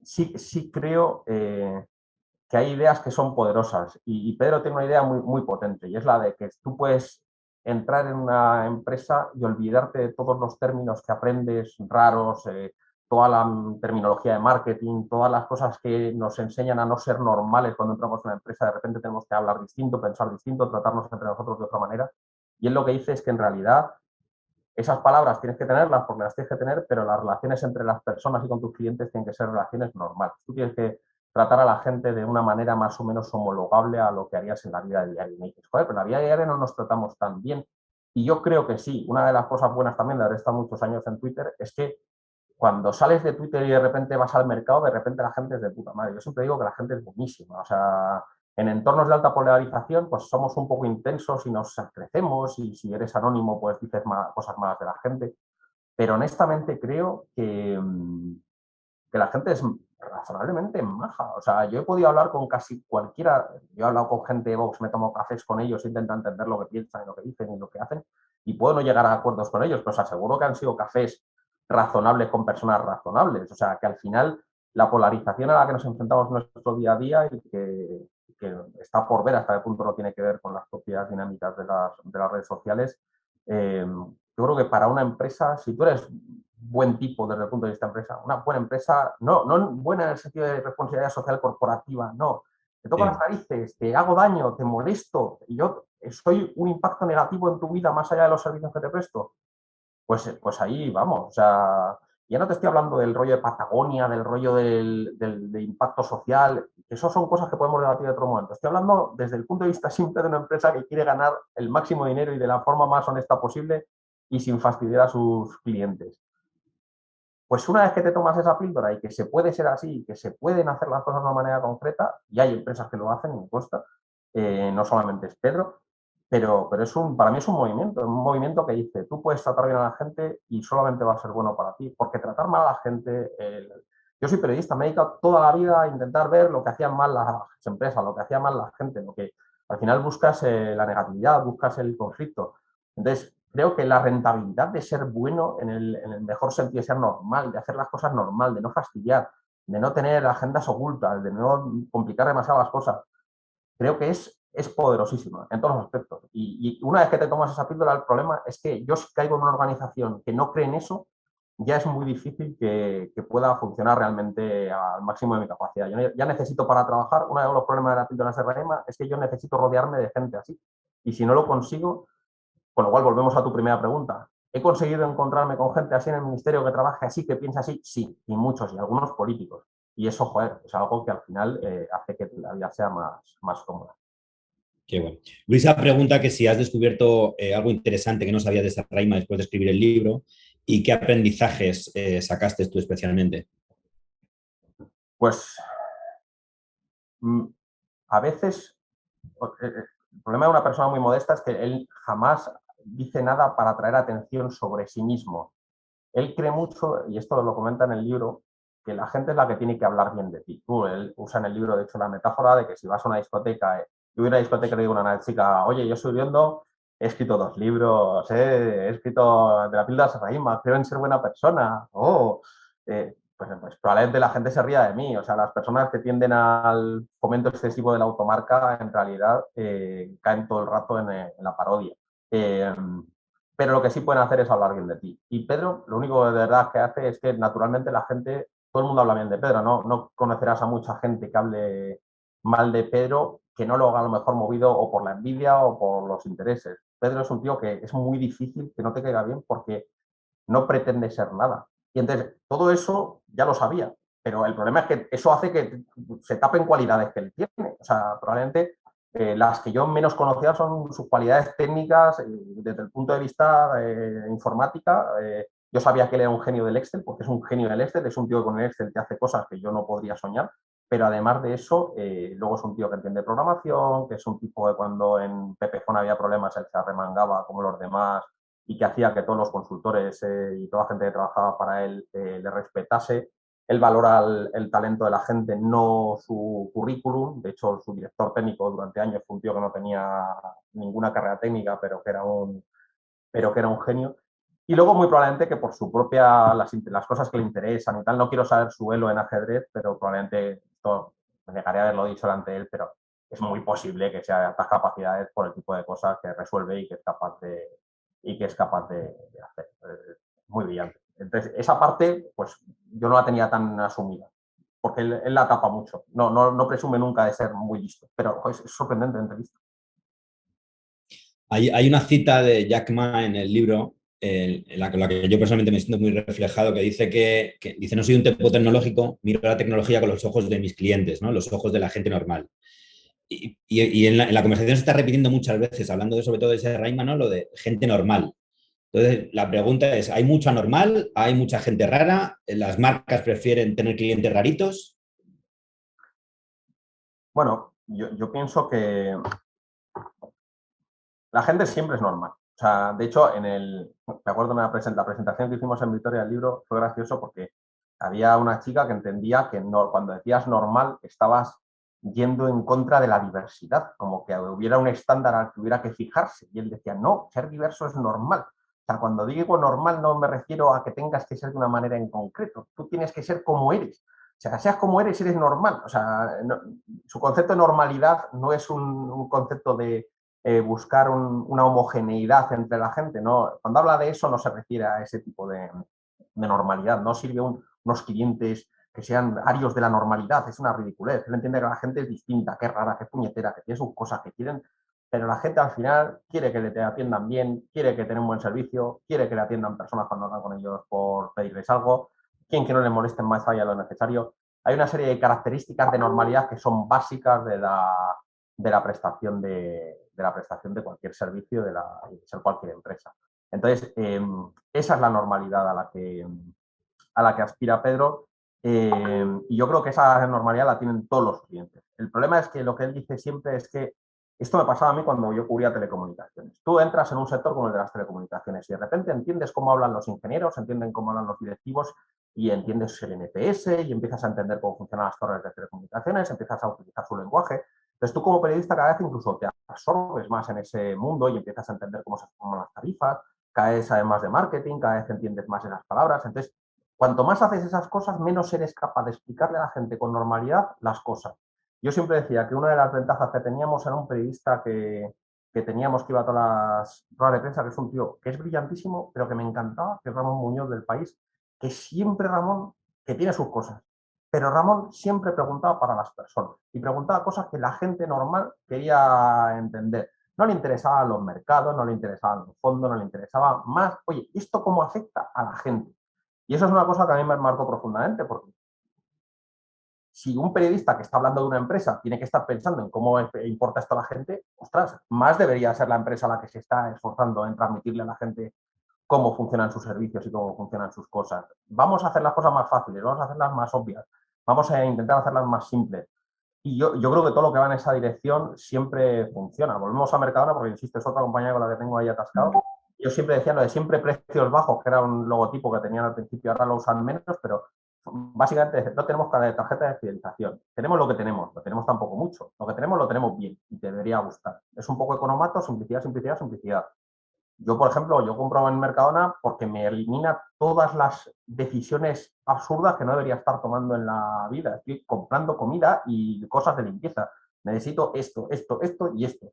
sí creo que hay ideas que son poderosas y Pedro tiene una idea muy potente y es la de que tú puedes entrar en una empresa y olvidarte de todos los términos que aprendes raros, toda la terminología de marketing, todas las cosas que nos enseñan a no ser normales cuando entramos en una empresa, de repente tenemos que hablar distinto, pensar distinto, tratarnos entre nosotros de otra manera. Y él lo que dice es que en realidad esas palabras tienes que tenerlas porque las tienes que tener, pero las relaciones entre las personas y con tus clientes tienen que ser relaciones normales. Tú tienes que tratar a la gente de una manera más o menos homologable a lo que harías en la vida diaria. Y me dices, joder, pero en la vida diaria no nos tratamos tan bien. Y yo creo que sí. Una de las cosas buenas también de haber estado muchos años en Twitter es que cuando sales de Twitter y de repente vas al mercado, de repente la gente es de puta madre. Yo siempre digo que la gente es buenísima. O sea, en entornos de alta polarización, pues somos un poco intensos y nos crecemos y si eres anónimo, pues dices cosas malas de la gente. Pero honestamente creo que la gente es razonablemente maja. O sea, yo he podido hablar con casi cualquiera, yo he hablado con gente de Vox, me tomo cafés con ellos, intento entender lo que piensan y lo que dicen y lo que hacen, y puedo no llegar a acuerdos con ellos, pero os aseguro que han sido cafés razonables con personas razonables. O sea, que al final la polarización a la que nos enfrentamos en nuestro día a día y que está por ver hasta qué punto no tiene que ver con las propias dinámicas de las redes sociales, yo creo que para una empresa, si tú eres buen tipo desde el punto de vista de empresa, una buena empresa, no buena en el sentido de responsabilidad social corporativa, no. Te toco las narices, te hago daño, te molesto, y yo soy un impacto negativo en tu vida más allá de los servicios que te presto. Pues ahí vamos. O sea, ya no te estoy hablando del rollo de Patagonia, del rollo de impacto social, que eso son cosas que podemos debatir en otro momento. Estoy hablando desde el punto de vista simple de una empresa que quiere ganar el máximo dinero y de la forma más honesta posible y sin fastidiar a sus clientes. Pues una vez que te tomas esa píldora y que se puede ser así, que se pueden hacer las cosas de una manera concreta, y hay empresas que lo hacen, me consta, no solamente es Pedro, pero para mí es un movimiento que dice, tú puedes tratar bien a la gente y solamente va a ser bueno para ti, porque tratar mal a la gente, yo soy periodista, me he dedicado toda la vida a intentar ver lo que hacían mal las empresas, lo que hacía mal la gente, lo que al final buscas la negatividad, buscas el conflicto. Entonces, creo que la rentabilidad de ser bueno en el mejor sentido de ser normal, de hacer las cosas normal, de no fastidiar, de no tener agendas ocultas, de no complicar demasiado las cosas, creo que es poderosísima en todos los aspectos. Y una vez que te tomas esa píldora, el problema es que yo si caigo en una organización que no cree en eso, ya es muy difícil que pueda funcionar realmente al máximo de mi capacidad. Yo ya necesito para trabajar, uno de los problemas de la píldora SRM es que yo necesito rodearme de gente así. Y si no lo consigo, con lo cual, volvemos a tu primera pregunta. ¿He conseguido encontrarme con gente así en el ministerio que trabaje así, que piensa así? Sí, y muchos, y algunos políticos. Y eso, joder, es algo que al final hace que la vida sea más cómoda. Qué bueno. Luisa pregunta que si has descubierto algo interesante que no sabías de esta Raima después de escribir el libro y qué aprendizajes sacaste tú especialmente. Pues a veces el problema de una persona muy modesta es que él jamás dice nada para atraer atención sobre sí mismo. Él cree mucho, y esto lo comenta en el libro, que la gente es la que tiene que hablar bien de ti. Él usa en el libro, de hecho, la metáfora de que si vas a una discoteca, yo voy a una discoteca y le digo a una chica, oye, yo estoy viendo, he escrito 2 libros, he escrito de la píldora Serraima, creo en ser buena persona. Pues probablemente la gente se ría de mí. O sea, las personas que tienden al fomento excesivo de la automarca, en realidad, caen todo el rato en la parodia. Pero lo que sí pueden hacer es hablar bien de ti. Y Pedro, lo único de verdad que hace es que naturalmente la gente, todo el mundo habla bien de Pedro, no conocerás a mucha gente que hable mal de Pedro que no lo haga a lo mejor movido o por la envidia o por los intereses. Pedro es un tío que es muy difícil que no te caiga bien porque no pretende ser nada. Y entonces, todo eso ya lo sabía, pero el problema es que eso hace que se tapen cualidades que él tiene. O sea, probablemente las que yo menos conocía son sus cualidades técnicas desde el punto de vista informática. Yo sabía que él era un genio del Excel, porque es un genio del Excel, es un tío que con el Excel te hace cosas que yo no podría soñar, pero además de eso, luego es un tío que entiende programación, que es un tipo que cuando en Pepefon había problemas él se arremangaba como los demás y que hacía que todos los consultores y toda la gente que trabajaba para él le respetase. él valora el talento de la gente, no su currículum. De hecho, su director técnico durante años fue un tío que no tenía ninguna carrera técnica, pero que era un genio. Y luego, muy probablemente, que por su propia, las cosas que le interesan y tal, no quiero saber su elo en ajedrez, pero probablemente, esto me dejaría haberlo dicho delante de él, pero es muy posible que sea de altas capacidades por el tipo de cosas que resuelve y que es capaz de hacer. Muy brillante. Entonces, esa parte, pues yo no la tenía tan asumida, porque él la tapa mucho. No presume nunca de ser muy listo, pero es sorprendente la entrevista. Hay una cita de Jack Ma en el libro, en la que yo personalmente me siento muy reflejado, que dice dice, no soy un tipo tecnológico, miro la tecnología con los ojos de mis clientes, ¿no? Los ojos de la gente normal. Y en la conversación se está repitiendo muchas veces, hablando sobre todo de ese Rayman, ¿no? Lo de gente normal. Entonces, la pregunta es, ¿hay mucho anormal? ¿Hay mucha gente rara? ¿Las marcas prefieren tener clientes raritos? Bueno, yo pienso que la gente siempre es normal. O sea, de hecho, me acuerdo de la presentación que hicimos en Vitoria del libro, fue gracioso porque había una chica que entendía que cuando decías normal estabas yendo en contra de la diversidad, como que hubiera un estándar al que hubiera que fijarse. Y él decía, no, ser diverso es normal. O sea, cuando digo normal no me refiero a que tengas que ser de una manera en concreto, tú tienes que ser como eres. O sea, seas como eres normal. O sea, su concepto de normalidad no es un concepto de buscar una homogeneidad entre la gente, ¿no? Cuando habla de eso no se refiere a ese tipo de normalidad, no sirve unos clientes que sean arios de la normalidad, es una ridiculez. Él entiende que la gente es distinta, que es rara, que es puñetera, que tiene sus cosas que quieren, pero la gente al final quiere que te atiendan bien, quiere que tengan un buen servicio, quiere que le atiendan personas cuando hablan con ellos por pedirles algo, quieren que no les molesten más allá de lo necesario. Hay una serie de características de normalidad que son básicas de la prestación de cualquier servicio, de ser cualquier empresa. Entonces, esa es la normalidad a la que aspira Pedro, y yo creo que esa normalidad la tienen todos los clientes. El problema es que lo que él dice siempre es que esto me pasaba a mí cuando yo cubría telecomunicaciones. Tú entras en un sector como el de las telecomunicaciones y de repente entiendes cómo hablan los ingenieros, entienden cómo hablan los directivos y entiendes el NPS y empiezas a entender cómo funcionan las torres de telecomunicaciones, empiezas a utilizar su lenguaje. Entonces tú como periodista cada vez incluso te absorbes más en ese mundo y empiezas a entender cómo se forman las tarifas, cada vez sabes más de marketing, cada vez entiendes más esas palabras. Entonces, cuanto más haces esas cosas, menos eres capaz de explicarle a la gente con normalidad las cosas. Yo siempre decía que una de las ventajas que teníamos era un periodista que teníamos que iba a todas las ruedas de prensa, que es un tío que es brillantísimo, pero que me encantaba, que es Ramón Muñoz del País, que siempre Ramón, que tiene sus cosas, pero Ramón siempre preguntaba para las personas y preguntaba cosas que la gente normal quería entender. No le interesaban los mercados, no le interesaban los fondos, no le interesaba más, oye, ¿esto cómo afecta a la gente? Y eso es una cosa que a mí me marcó profundamente, porque si un periodista que está hablando de una empresa tiene que estar pensando en cómo importa esto a la gente, ostras, más debería ser la empresa la que se está esforzando en transmitirle a la gente cómo funcionan sus servicios y cómo funcionan sus cosas. Vamos a hacer las cosas más fáciles, vamos a hacerlas más obvias, vamos a intentar hacerlas más simples. Y yo creo que todo lo que va en esa dirección siempre funciona. Volvemos a Mercadona, porque insisto, es otra compañía con la que tengo ahí atascado. Yo siempre decía lo de siempre precios bajos, que era un logotipo que tenían al principio, ahora lo usan menos, pero básicamente no tenemos tarjeta de fidelización. Tenemos lo que tenemos, lo tenemos tampoco mucho. Lo que tenemos lo tenemos bien y te debería gustar. Es un poco economato, simplicidad, simplicidad, simplicidad. Yo, por ejemplo, yo compro en Mercadona porque me elimina todas las decisiones absurdas que no debería estar tomando en la vida. Estoy comprando comida y cosas de limpieza. Necesito esto, esto, esto y esto.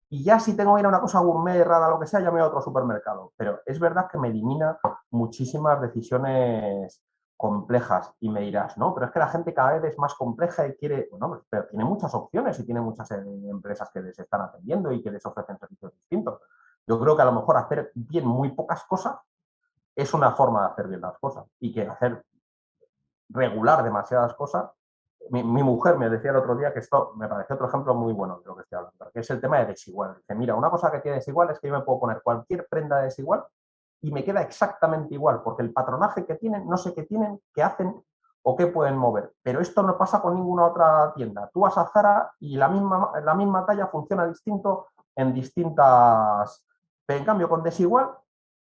Y ya si tengo que ir a una cosa gourmet, rara, lo que sea, ya me voy a otro supermercado. Pero es verdad que me elimina muchísimas decisiones complejas y me dirás, no, pero es que la gente cada vez es más compleja y quiere, bueno, pero tiene muchas opciones y tiene muchas empresas que les están atendiendo y que les ofrecen servicios distintos. Yo creo que a lo mejor hacer bien muy pocas cosas es una forma de hacer bien las cosas y que hacer regular demasiadas cosas. Mi mujer me decía el otro día que esto me pareció otro ejemplo muy bueno de lo que estoy hablando, que es el tema de desigual. Dice, mira, una cosa que tiene desigual es que yo me puedo poner cualquier prenda de desigual y me queda exactamente igual, porque el patronaje que tienen, no sé qué tienen, qué hacen o qué pueden mover. Pero esto no pasa con ninguna otra tienda. Tú vas a Zara y la misma talla funciona distinto en distintas... Pero en cambio, con desigual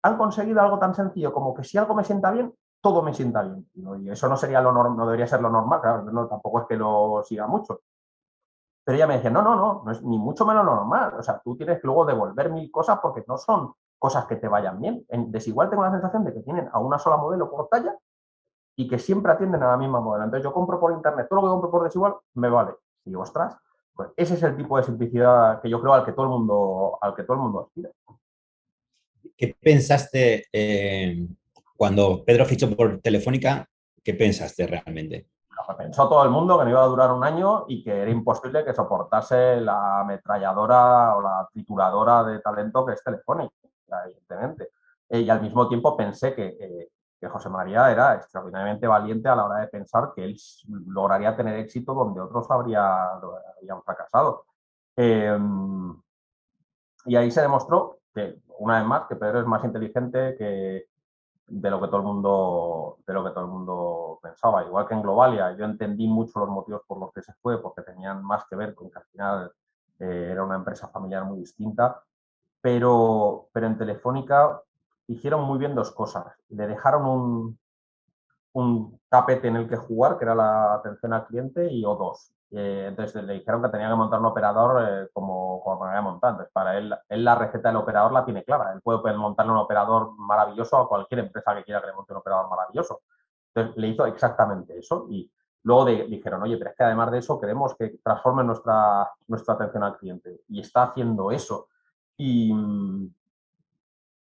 han conseguido algo tan sencillo como que si algo me sienta bien, todo me sienta bien. Y eso no sería no debería ser lo normal, claro, no, tampoco es que lo siga mucho. Pero ella me decía, no es ni mucho menos lo normal. O sea, tú tienes que luego devolver 1000 cosas porque no son cosas que te vayan bien. En Desigual tengo la sensación de que tienen a una sola modelo por talla y que siempre atienden a la misma modelo. Entonces yo compro por internet, todo lo que compro por Desigual me vale. Y digo, ostras, pues ese es el tipo de simplicidad que yo creo al que todo el mundo aspira. ¿Qué pensaste cuando Pedro fichó por Telefónica? ¿Qué pensaste realmente? Pensó todo el mundo que no iba a durar un año y que era imposible que soportase la ametralladora o la trituradora de talento que es Telefónica, evidentemente. Y al mismo tiempo pensé que José María era extraordinariamente valiente a la hora de pensar que él lograría tener éxito donde otros habrían fracasado. Eh, y ahí se demostró que, una vez más, que Pedro es más inteligente de lo que todo el mundo pensaba. Igual que en Globalia, yo entendí mucho los motivos por los que se fue, porque tenían más que ver con que al final era una empresa familiar muy distinta, pero en Telefónica hicieron muy bien dos cosas. Le dejaron un tapete en el que jugar, que era la atención al cliente, y O2. Entonces le dijeron que tenía que montar un operador como me había montado. Entonces, para él la receta del operador la tiene clara. Él puede montarle un operador maravilloso a cualquier empresa que quiera que le monte un operador maravilloso. Entonces le hizo exactamente eso y luego dijeron, oye, pero es que además de eso queremos que transforme nuestra atención al cliente. Y está haciendo eso. Y,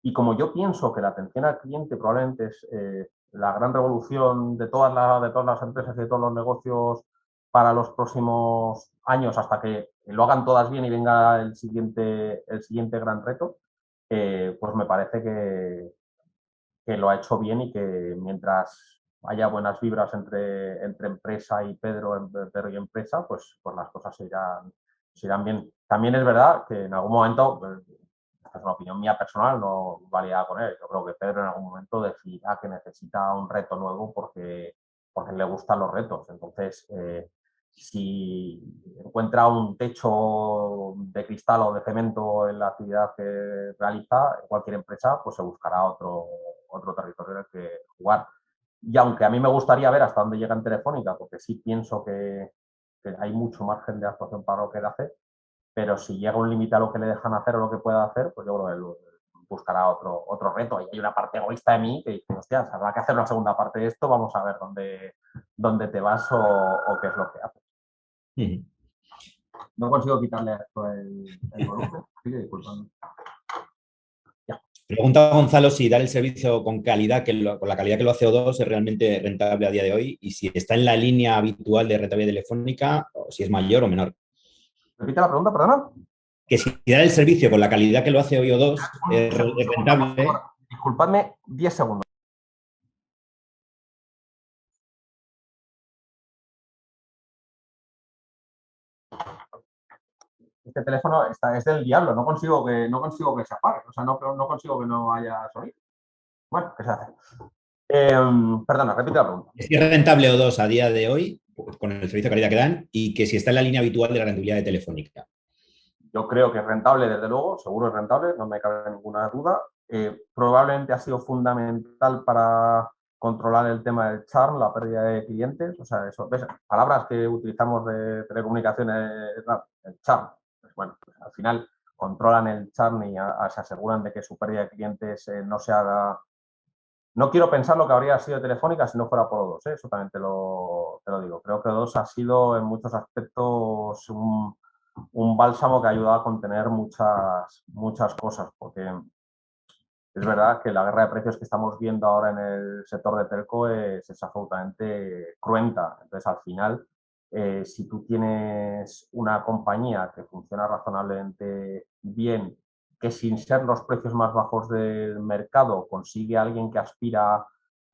y como yo pienso que la atención al cliente probablemente es la gran revolución de todas las empresas y de todos los negocios para los próximos años, hasta que lo hagan todas bien y venga el siguiente gran reto, pues me parece que lo ha hecho bien y que mientras haya buenas vibras entre empresa y Pedro y empresa, pues las cosas se irán bien. También es verdad que en algún momento, esta es una opinión mía personal, no valía con él. Yo creo que Pedro en algún momento decidirá que necesita un reto nuevo porque le gustan los retos. Entonces, si encuentra un techo de cristal o de cemento en la actividad que realiza, en cualquier empresa, pues se buscará otro territorio en el que jugar. Y aunque a mí me gustaría ver hasta dónde llega en Telefónica, porque sí pienso que hay mucho margen de actuación para lo que él hace, pero si llega un límite a lo que le dejan hacer o lo que pueda hacer, pues yo creo que él buscará otro reto. Y hay una parte egoísta de mí que dice, hostia, habrá que hacer una segunda parte de esto, vamos a ver dónde te vas o qué es lo que haces. No consigo quitarle a esto el volumen. Sí, disculpando. Pregunta Gonzalo si dar el servicio con calidad, con la calidad que lo hace O2 es realmente rentable a día de hoy y si está en la línea habitual de rentabilidad telefónica o si es mayor o menor. Repite la pregunta, perdona. Que si dar el servicio con la calidad que lo hace hoy O2 es rentable. Disculpadme 10 segundos. Este teléfono es del diablo, no consigo que se apague, o sea, no consigo que no haya sonido. Bueno, ¿qué se hace? Perdona, repite la pregunta. Si es rentable O2 a día de hoy, con el servicio de calidad que dan, y que si está en la línea habitual de la rentabilidad de Telefónica. Yo creo que es rentable, desde luego, seguro es rentable, no me cabe ninguna duda. Probablemente ha sido fundamental para controlar el tema del churn, la pérdida de clientes. O sea, eso, ¿ves? Palabras que utilizamos de telecomunicaciones, el churn. Pues bueno, pues al final controlan el churn y se aseguran de que su pérdida de clientes no se haga. No quiero pensar lo que habría sido Telefónica si no fuera por O2, eso también te lo digo. Creo que O2 ha sido en muchos aspectos un bálsamo que ha ayudado a contener muchas cosas, porque es verdad que la guerra de precios que estamos viendo ahora en el sector de telco es absolutamente cruenta. Entonces, al final, si tú tienes una compañía que funciona razonablemente bien, que sin ser los precios más bajos del mercado consigue a alguien que aspira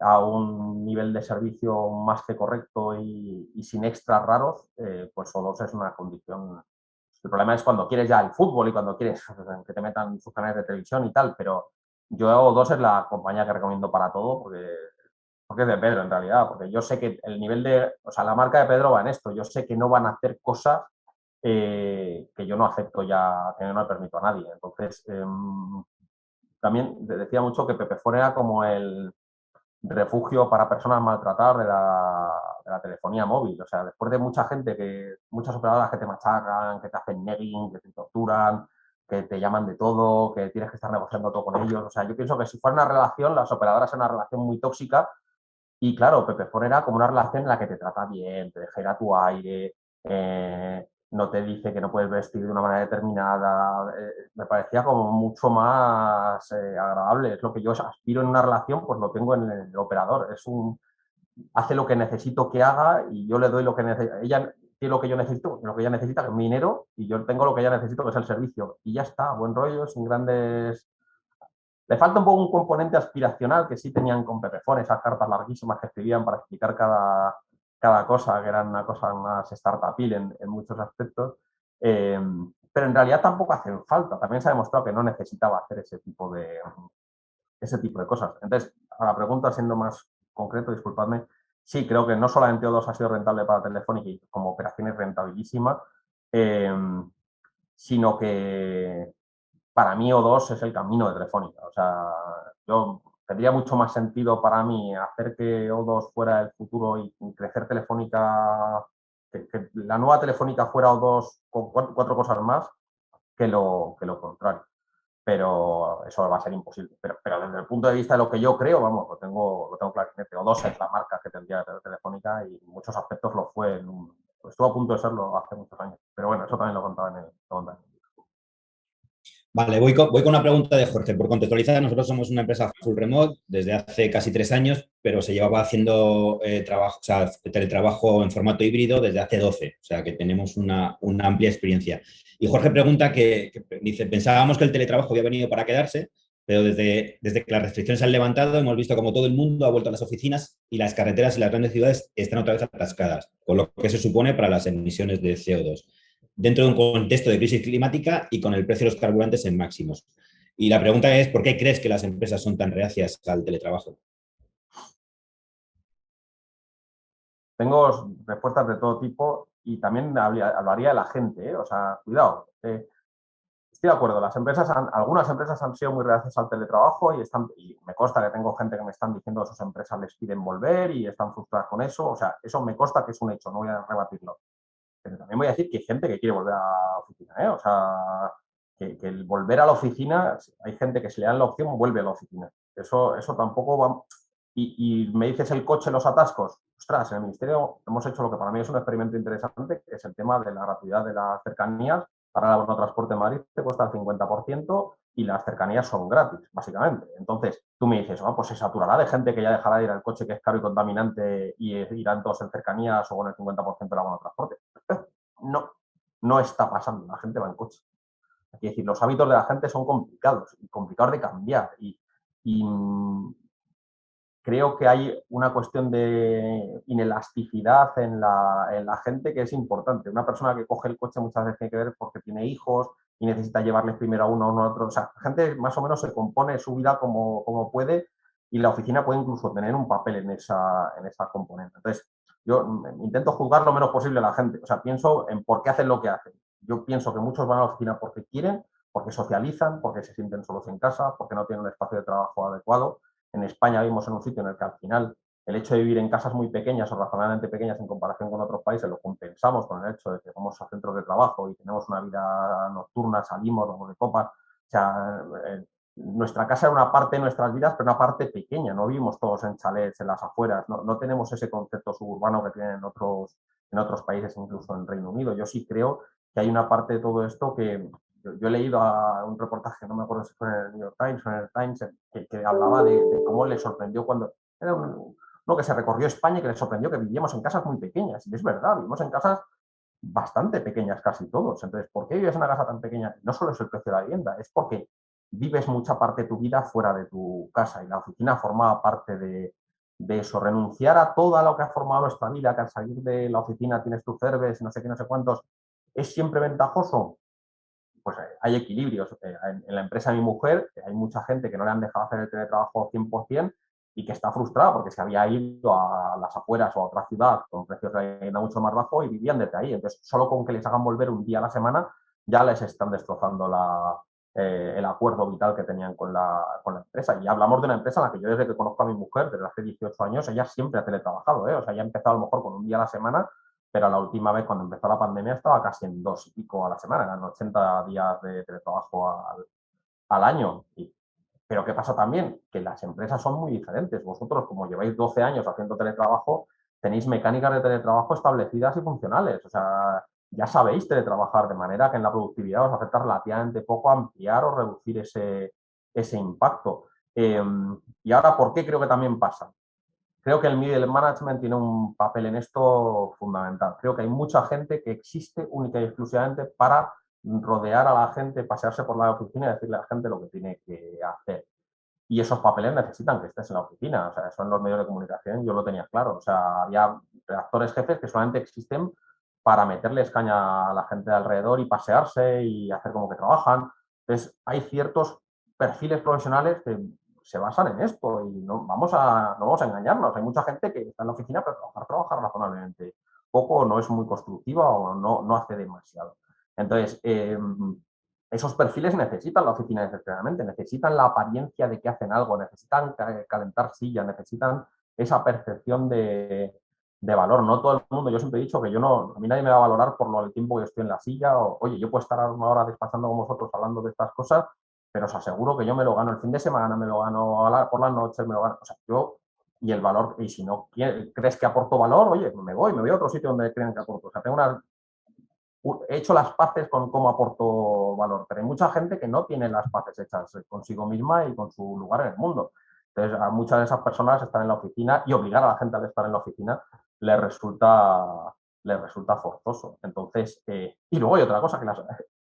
a un nivel de servicio más que correcto y sin extras raros, pues O2 es una condición. El problema es cuando quieres ya el fútbol y cuando quieres que te metan sus canales de televisión y tal, pero yo O2 es la compañía que recomiendo para todo porque es de Pedro en realidad, porque yo sé que el nivel o sea, la marca de Pedro va en esto, yo sé que no van a hacer cosas que yo no acepto ya, que no le permito a nadie. Entonces, también decía mucho que Pepe Fore era como refugio para personas maltratadas de la telefonía móvil. O sea, después de mucha gente, muchas operadoras que te machacan, que te hacen negging, que te torturan, que te llaman de todo, que tienes que estar negociando todo con ellos. O sea, yo pienso que si fuera una relación, las operadoras son una relación muy tóxica y claro, Pepefone era como una relación en la que te trata bien, te deja ir a tu aire, no te dice que no puedes vestir de una manera determinada. Me parecía como mucho más agradable. Es lo que yo aspiro en una relación, pues lo tengo en el operador. Hace lo que necesito que haga y yo le doy lo que necesita. Ella tiene lo que yo necesito, lo que ella necesita, que es mi dinero, y yo tengo lo que ella necesita, que es el servicio. Y ya está, buen rollo, sin grandes. Le falta un poco un componente aspiracional que sí tenían con Pepefone, esas cartas larguísimas que escribían para explicar cada cosa, que eran una cosa más startupil en muchos aspectos. Pero en realidad tampoco hacen falta. También se ha demostrado que no necesitaba hacer ese tipo de cosas. Entonces, a la pregunta, siendo más concreto, disculpadme, sí, creo que no solamente O2 ha sido rentable para Telefónica y como operación es rentabilísima, sino que para mí O2 es el camino de Telefónica. O sea, yo tendría mucho más sentido para mí hacer que O2 fuera el futuro y crecer Telefónica, que la nueva Telefónica fuera O2 con cuatro cosas más que lo contrario. Pero eso va a ser imposible. Pero desde el punto de vista de lo que yo creo, vamos, lo tengo clarinete. O2 es la marca que tendría Telefónica y en muchos aspectos lo fue. Estuvo a punto de serlo hace muchos años. Pero bueno, eso también lo contaba en el. Vale, voy con una pregunta de Jorge. Por contextualizar, nosotros somos una empresa full remote desde hace casi 3 años, pero se llevaba haciendo trabajo, o sea, teletrabajo en formato híbrido desde hace 12, o sea que tenemos una amplia experiencia. Y Jorge pregunta que dice, pensábamos que el teletrabajo había venido para quedarse, pero desde que las restricciones se han levantado hemos visto como todo el mundo ha vuelto a las oficinas y las carreteras y las grandes ciudades están otra vez atascadas, con lo que se supone para las emisiones de CO2 dentro de un contexto de crisis climática y con el precio de los carburantes en máximos. Y la pregunta es, ¿por qué crees que las empresas son tan reacias al teletrabajo? Tengo respuestas de todo tipo y también hablaría de la gente, ¿eh? O sea, cuidado. Estoy de acuerdo, algunas empresas han sido muy reacias al teletrabajo y me consta que tengo gente que me están diciendo que sus empresas les piden volver y están frustradas con eso. O sea, eso me consta que es un hecho, no voy a rebatirlo. Pero también voy a decir que hay gente que quiere volver a la oficina, ¿eh? O sea, que el volver a la oficina, hay gente que si le dan la opción, vuelve a la oficina. Eso tampoco va. Y me dices el coche, los atascos. Ostras, en el Ministerio hemos hecho lo que para mí es un experimento interesante, que es el tema de la gratuidad de las cercanías. Para el transporte en Madrid te cuesta el 50% y las cercanías son gratis, básicamente. Entonces, tú me dices, pues se saturará de gente que ya dejará de ir al coche que es caro y contaminante y irán todos en cercanías o con el 50% del abono de transporte. No, no está pasando. La gente va en coche. Es decir, los hábitos de la gente son complicados y complicados de cambiar. Y creo que hay una cuestión de inelasticidad en la gente que es importante. Una persona que coge el coche muchas veces tiene que ver porque tiene hijos y necesita llevarles primero a uno a otro. O sea, la gente más o menos se compone su vida como puede y la oficina puede incluso tener un papel en esa componente. Entonces, yo intento juzgar lo menos posible a la gente. O sea, pienso en por qué hacen lo que hacen. Yo pienso que muchos van a la oficina porque quieren, porque socializan, porque se sienten solos en casa, porque no tienen un espacio de trabajo adecuado. En España vivimos en un sitio en el que al final el hecho de vivir en casas muy pequeñas o razonablemente pequeñas en comparación con otros países lo compensamos con el hecho de que vamos a centros de trabajo y tenemos una vida nocturna, salimos, vamos de copas. O sea, nuestra casa es una parte de nuestras vidas, pero una parte pequeña. No vivimos todos en chalets, en las afueras. No tenemos ese concepto suburbano que tienen en otros países, incluso en Reino Unido. Yo sí creo que hay una parte de todo esto que yo he leído a un reportaje, no me acuerdo si fue en el New York Times o en el Times, que hablaba de cómo le sorprendió cuando era uno que se recorrió España y que le sorprendió que vivíamos en casas muy pequeñas. Y es verdad, vivimos en casas bastante pequeñas casi todos. Entonces, ¿por qué vives en una casa tan pequeña? No solo es el precio de la vivienda, es porque vives mucha parte de tu vida fuera de tu casa y la oficina formaba parte de eso. Renunciar a todo lo que ha formado nuestra vida, que al salir de la oficina tienes tu cerveza, no sé qué, no sé cuántos, ¿es siempre ventajoso? Pues hay equilibrios. En la empresa de mi mujer hay mucha gente que no le han dejado hacer el teletrabajo 100% y que está frustrada porque se había ido a las afueras o a otra ciudad con precios de vivienda mucho más bajos y vivían desde ahí. Entonces, solo con que les hagan volver un día a la semana ya les están destrozando el acuerdo vital que tenían con la empresa. Y hablamos de una empresa en la que yo desde que conozco a mi mujer, desde hace 18 años, ella siempre ha teletrabajado, ¿eh? O sea, ella ha empezado a lo mejor con un día a la semana, pero la última vez cuando empezó la pandemia estaba casi en 2 y pico a la semana, eran 80 días de teletrabajo al año. Pero ¿qué pasa también? Que las empresas son muy diferentes. Vosotros, como lleváis 12 años haciendo teletrabajo, tenéis mecánicas de teletrabajo establecidas y funcionales. O sea, ya sabéis teletrabajar de manera que en la productividad os afecta relativamente poco ampliar o reducir ese impacto. Y ahora, ¿por qué creo que también pasa? Creo que el middle management tiene un papel en esto fundamental. Creo que hay mucha gente que existe única y exclusivamente para rodear a la gente, pasearse por la oficina y decirle a la gente lo que tiene que hacer. Y esos papeles necesitan que estés en la oficina. O sea, eso en los medios de comunicación yo lo tenía claro. O sea, había redactores jefes que solamente existen para meterles caña a la gente de alrededor y pasearse y hacer como que trabajan. Entonces, hay ciertos perfiles profesionales que se basan en esto y no vamos a engañarnos. Hay mucha gente que está en la oficina, pero trabajar razonablemente poco, no es muy constructiva o no hace demasiado. Entonces, esos perfiles necesitan la oficina desesperadamente, necesitan la apariencia de que hacen algo, necesitan calentar sillas, necesitan esa percepción de valor. No todo el mundo, yo siempre he dicho que yo no, a mí nadie me va a valorar por el tiempo que estoy en la silla, o oye, yo puedo estar una hora despachando con vosotros hablando de estas cosas, pero os aseguro que yo me lo gano el fin de semana, me lo gano por las noches, me lo gano, o sea, yo, y el valor, y si no crees que aporto valor, oye, me voy a otro sitio donde crean que aporto. O sea, tengo una he hecho las paces con cómo aporto valor, pero hay mucha gente que no tiene las paces hechas consigo misma y con su lugar en el mundo. Entonces, a muchas de esas personas están en la oficina y obligar a la gente a estar en la oficina les resulta forzoso. Entonces, y luego hay otra cosa, que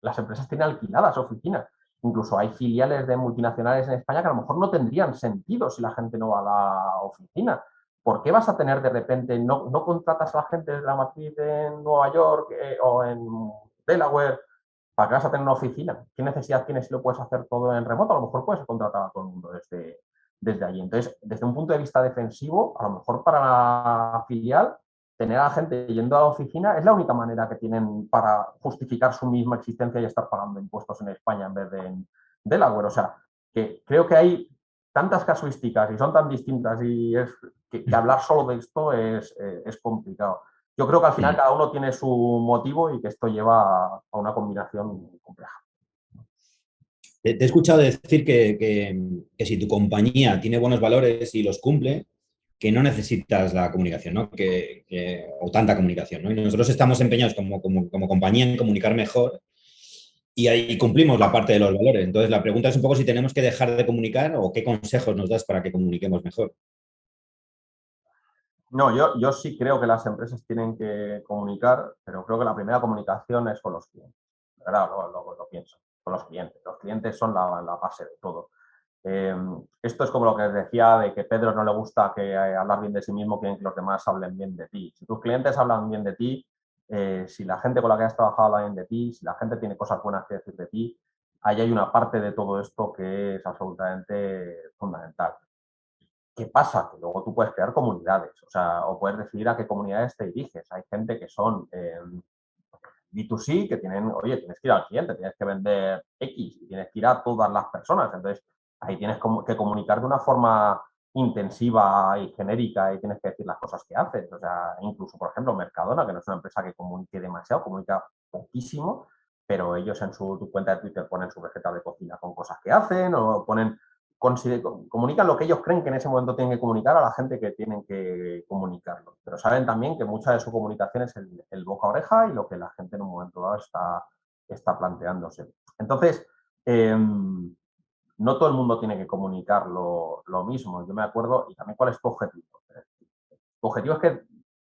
las empresas tienen alquiladas oficinas. Incluso hay filiales de multinacionales en España que a lo mejor no tendrían sentido si la gente no va a la oficina. ¿Por qué vas a tener de repente, no contratas a la gente de la matriz en Nueva York o en Delaware, para que vas a tener una oficina? ¿Qué necesidad tienes si lo puedes hacer todo en remoto? A lo mejor puedes contratar a todo el mundo desde allí. Entonces, desde un punto de vista defensivo, a lo mejor para la filial, tener a la gente yendo a la oficina es la única manera que tienen para justificar su misma existencia y estar pagando impuestos en España en vez de en Delaware. O sea, que creo que hay tantas casuísticas y son tan distintas y que hablar solo de esto es complicado. Yo creo que al final cada uno tiene su motivo y que esto lleva a una combinación compleja. Te he escuchado decir que si tu compañía tiene buenos valores y los cumple, que no necesitas la comunicación, ¿no? O tanta comunicación, ¿no? Y nosotros estamos empeñados como compañía en comunicar mejor y ahí cumplimos la parte de los valores. Entonces, la pregunta es un poco si tenemos que dejar de comunicar o qué consejos nos das para que comuniquemos mejor. No, yo sí creo que las empresas tienen que comunicar, pero creo que la primera comunicación es con los clientes. ¿Verdad? Lo pienso, con los clientes. Los clientes son la base de todo. Esto es como lo que os decía de que Pedro no le gusta que hablar bien de sí mismo, quieren que los demás hablen bien de ti. Si tus clientes hablan bien de ti, si la gente con la que has trabajado habla bien de ti, si la gente tiene cosas buenas que decir de ti, ahí hay una parte de todo esto que es absolutamente fundamental. ¿Qué pasa? Que luego tú puedes crear comunidades, o sea, o puedes decidir a qué comunidades te diriges. Hay gente que son B2C, que tienen, oye, tienes que ir al cliente, tienes que vender X y tienes que ir a todas las personas. Entonces, ahí tienes que comunicar de una forma intensiva y genérica y tienes que decir las cosas que haces. O sea, incluso, por ejemplo, Mercadona, que no es una empresa que comunique demasiado, comunica poquísimo, pero ellos en su cuenta de Twitter ponen su receta de cocina con cosas que hacen o comunican lo que ellos creen que en ese momento tienen que comunicar a la gente que tienen que comunicarlo. Pero saben también que mucha de su comunicación es el boca a oreja y lo que la gente en un momento dado está planteándose. Entonces, no todo el mundo tiene que comunicar lo mismo. Yo me acuerdo, y también cuál es tu objetivo. Tu objetivo es que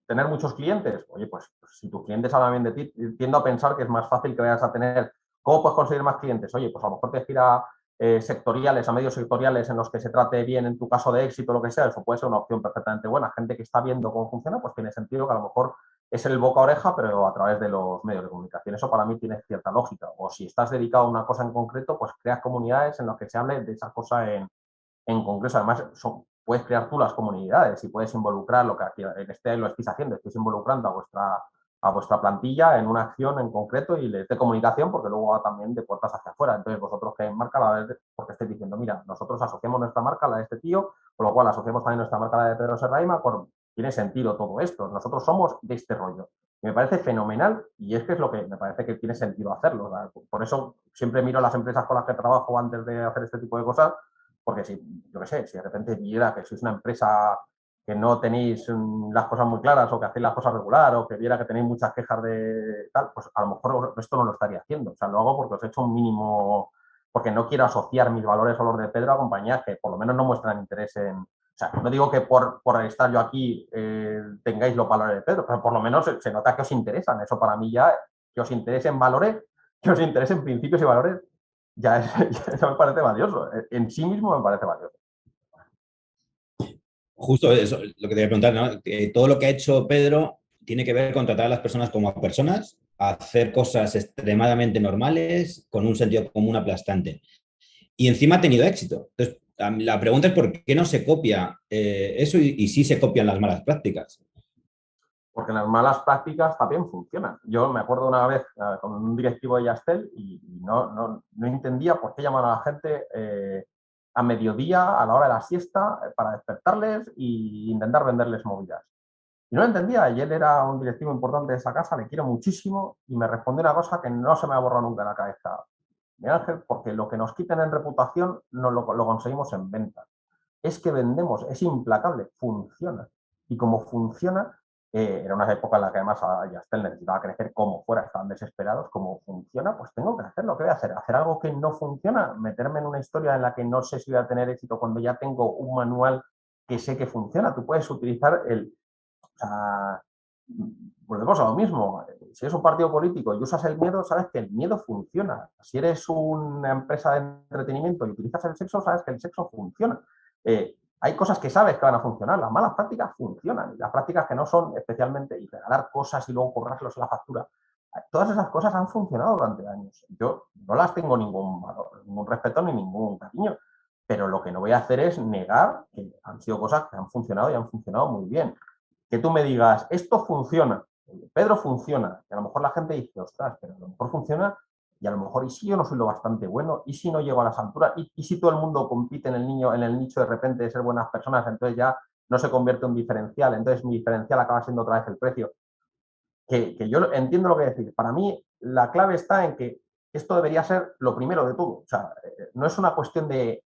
tener muchos clientes. Oye, pues si tus clientes hablan bien de ti, tiendo a pensar que es más fácil que vayas a tener. ¿Cómo puedes conseguir más clientes? Oye, pues a lo mejor te gira sectoriales, a medios sectoriales en los que se trate bien en tu caso de éxito, lo que sea, eso puede ser una opción perfectamente buena. Gente que está viendo cómo funciona, pues tiene sentido que a lo mejor es el boca a oreja, pero a través de los medios de comunicación. Eso para mí tiene cierta lógica. O si estás dedicado a una cosa en concreto, pues creas comunidades en las que se hable de esa cosa en concreto. Además, puedes crear tú las comunidades y puedes involucrar lo que lo estéis haciendo, estéis involucrando a vuestra plantilla en una acción en concreto y les dé comunicación, porque luego va también de puertas hacia afuera. Entonces, vosotros que marca la vez, porque estáis diciendo, mira, nosotros asociamos nuestra marca a la de este tío, con lo cual asociamos también nuestra marca a la de Pedro Serrahima, tiene sentido todo esto. Nosotros somos de este rollo. Y me parece fenomenal y es que es lo que me parece que tiene sentido hacerlo. ¿Verdad? Por eso siempre miro las empresas con las que trabajo antes de hacer este tipo de cosas, porque si, yo qué sé, si de repente viera que sois una empresa que no tenéis las cosas muy claras o que hacéis las cosas regular o que viera que tenéis muchas quejas de tal, pues a lo mejor esto no lo estaría haciendo. O sea, lo hago porque os he hecho un mínimo, porque no quiero asociar mis valores o los de Pedro a compañías que por lo menos no muestran interés en... O sea, no digo que por estar yo aquí tengáis los valores de Pedro, pero por lo menos se nota que os interesan. Eso para mí ya, que os interesen valores, que os interesen principios y valores, ya eso me parece valioso. En sí mismo me parece valioso. Justo eso, lo que te voy a preguntar, ¿no? Todo lo que ha hecho Pedro tiene que ver con tratar a las personas como a personas, a hacer cosas extremadamente normales, con un sentido común aplastante. Y encima ha tenido éxito. Entonces, la pregunta es por qué no se copia eso y sí se copian las malas prácticas. Porque las malas prácticas también funcionan. Yo me acuerdo una vez con un directivo de Yastel y no entendía por qué llaman a la gente a mediodía, a la hora de la siesta, para despertarles e intentar venderles movidas. Y no lo entendía, y él era un directivo importante de esa casa, le quiero muchísimo, y me respondió una cosa que no se me ha borrado nunca en la cabeza. Miguel Ángel, porque lo que nos quiten en reputación no lo conseguimos en ventas. Es que vendemos, es implacable, funciona. Y como funciona, era una época en la que además a Yastel necesitaba crecer como fuera, estaban desesperados, como funciona, pues tengo que hacerlo. ¿Qué voy a hacer? ¿Hacer algo que no funciona? ¿Meterme en una historia en la que no sé si voy a tener éxito cuando ya tengo un manual que sé que funciona? Tú puedes utilizar o sea, volvemos a lo mismo. Si eres un partido político y usas el miedo, sabes que el miedo funciona. Si eres una empresa de entretenimiento y utilizas el sexo, sabes que el sexo funciona. Hay cosas que sabes que van a funcionar, las malas prácticas funcionan, y las prácticas que no son especialmente y regalar cosas y luego cobrárselos en la factura. Todas esas cosas han funcionado durante años. Yo no las tengo ningún valor, ningún respeto ni ningún cariño, pero lo que no voy a hacer es negar que han sido cosas que han funcionado y han funcionado muy bien. Que tú me digas, esto funciona, Pedro funciona, y a lo mejor la gente dice, ostras, pero a lo mejor funciona y a lo mejor, ¿y si yo no soy lo bastante bueno? ¿Y si no llego a las alturas? ¿Y si todo el mundo compite en el nicho de repente de ser buenas personas? Entonces ya no se convierte en un diferencial, entonces mi diferencial acaba siendo otra vez el precio. Que yo entiendo lo que decir. Para mí, la clave está en que esto debería ser lo primero de todo. O sea, no es una cuestión de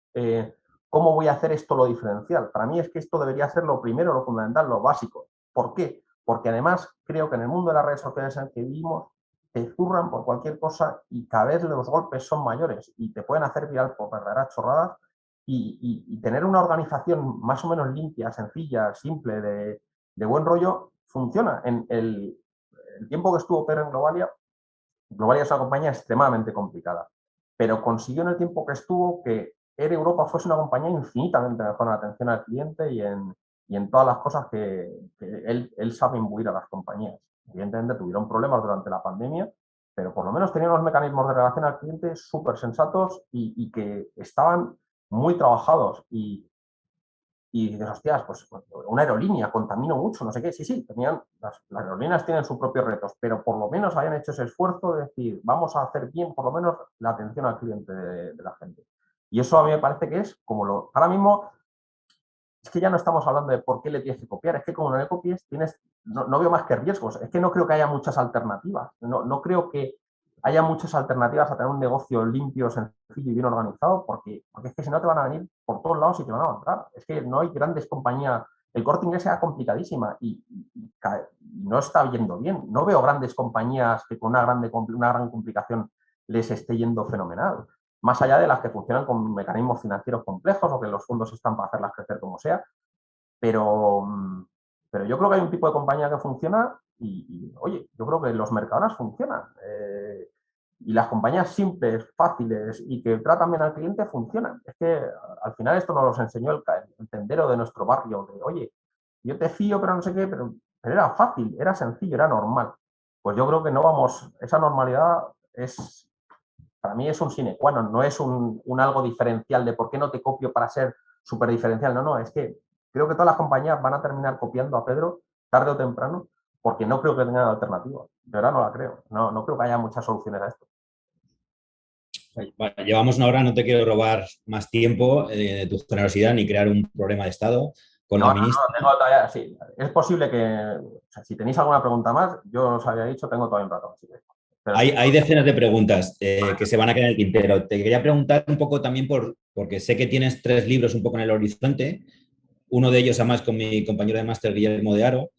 cómo voy a hacer esto lo diferencial. Para mí es que esto debería ser lo primero, lo fundamental, lo básico. ¿Por qué? Porque además creo que en el mundo de las redes sociales en el que vivimos te zurran por cualquier cosa y cada vez los golpes son mayores y te pueden hacer viral por verdaderas chorradas y tener una organización más o menos limpia, sencilla, simple, de buen rollo, funciona. En el tiempo que estuvo Pedro en Globalia es una compañía extremadamente complicada, pero consiguió en el tiempo que estuvo que Air Europa fuese una compañía infinitamente mejor en atención al cliente y en todas las cosas que él sabe imbuir a las compañías. Evidentemente tuvieron problemas durante la pandemia, pero por lo menos tenían unos mecanismos de relación al cliente súper sensatos y que estaban muy trabajados. Y dices, hostias, pues una aerolínea contamina mucho, no sé qué. Sí, sí, las aerolíneas tienen sus propios retos, pero por lo menos habían hecho ese esfuerzo de decir, vamos a hacer bien por lo menos la atención al cliente de la gente. Y eso a mí me parece que es como ahora mismo, es que ya no estamos hablando de por qué le tienes que copiar, es que como no le copies, no veo más que riesgos. Es que no creo que haya muchas alternativas. No creo que haya muchas alternativas a tener un negocio limpio, sencillo y bien organizado, porque es que si no te van a venir por todos lados y te van a avanzar. Es que no hay grandes compañías. El Corte Inglés era complicadísima y no está yendo bien. No veo grandes compañías que con una gran complicación les esté yendo fenomenal. Más allá de las que funcionan con mecanismos financieros complejos o que los fondos están para hacerlas crecer como sea. Pero yo creo que hay un tipo de compañía que funciona oye, yo creo que los mercados funcionan. Y las compañías simples, fáciles y que tratan bien al cliente funcionan. Es que al final esto nos lo enseñó el tendero de nuestro barrio. De, oye, yo te fío, pero no sé qué, pero era fácil, era sencillo, era normal. Pues yo creo que no vamos, esa normalidad para mí es un sine qua non, no es un algo diferencial de por qué no te copio para ser súper diferencial. No, es que creo que todas las compañías van a terminar copiando a Pedro tarde o temprano porque no creo que tengan alternativa. De verdad no la creo. No creo que haya muchas soluciones a esto. Bueno, llevamos una hora, no te quiero robar más tiempo de tu generosidad ni crear un problema de Estado con la ministra. Tengo todavía, sí. Es posible que, o sea, si tenéis alguna pregunta más, yo os había dicho, tengo todavía un rato. Pero Hay decenas de preguntas que se van a quedar en el tintero. Te quería preguntar un poco también porque sé que tienes 3 libros un poco en el horizonte. Uno de ellos, además, con mi compañero de máster, Guillermo de Haro.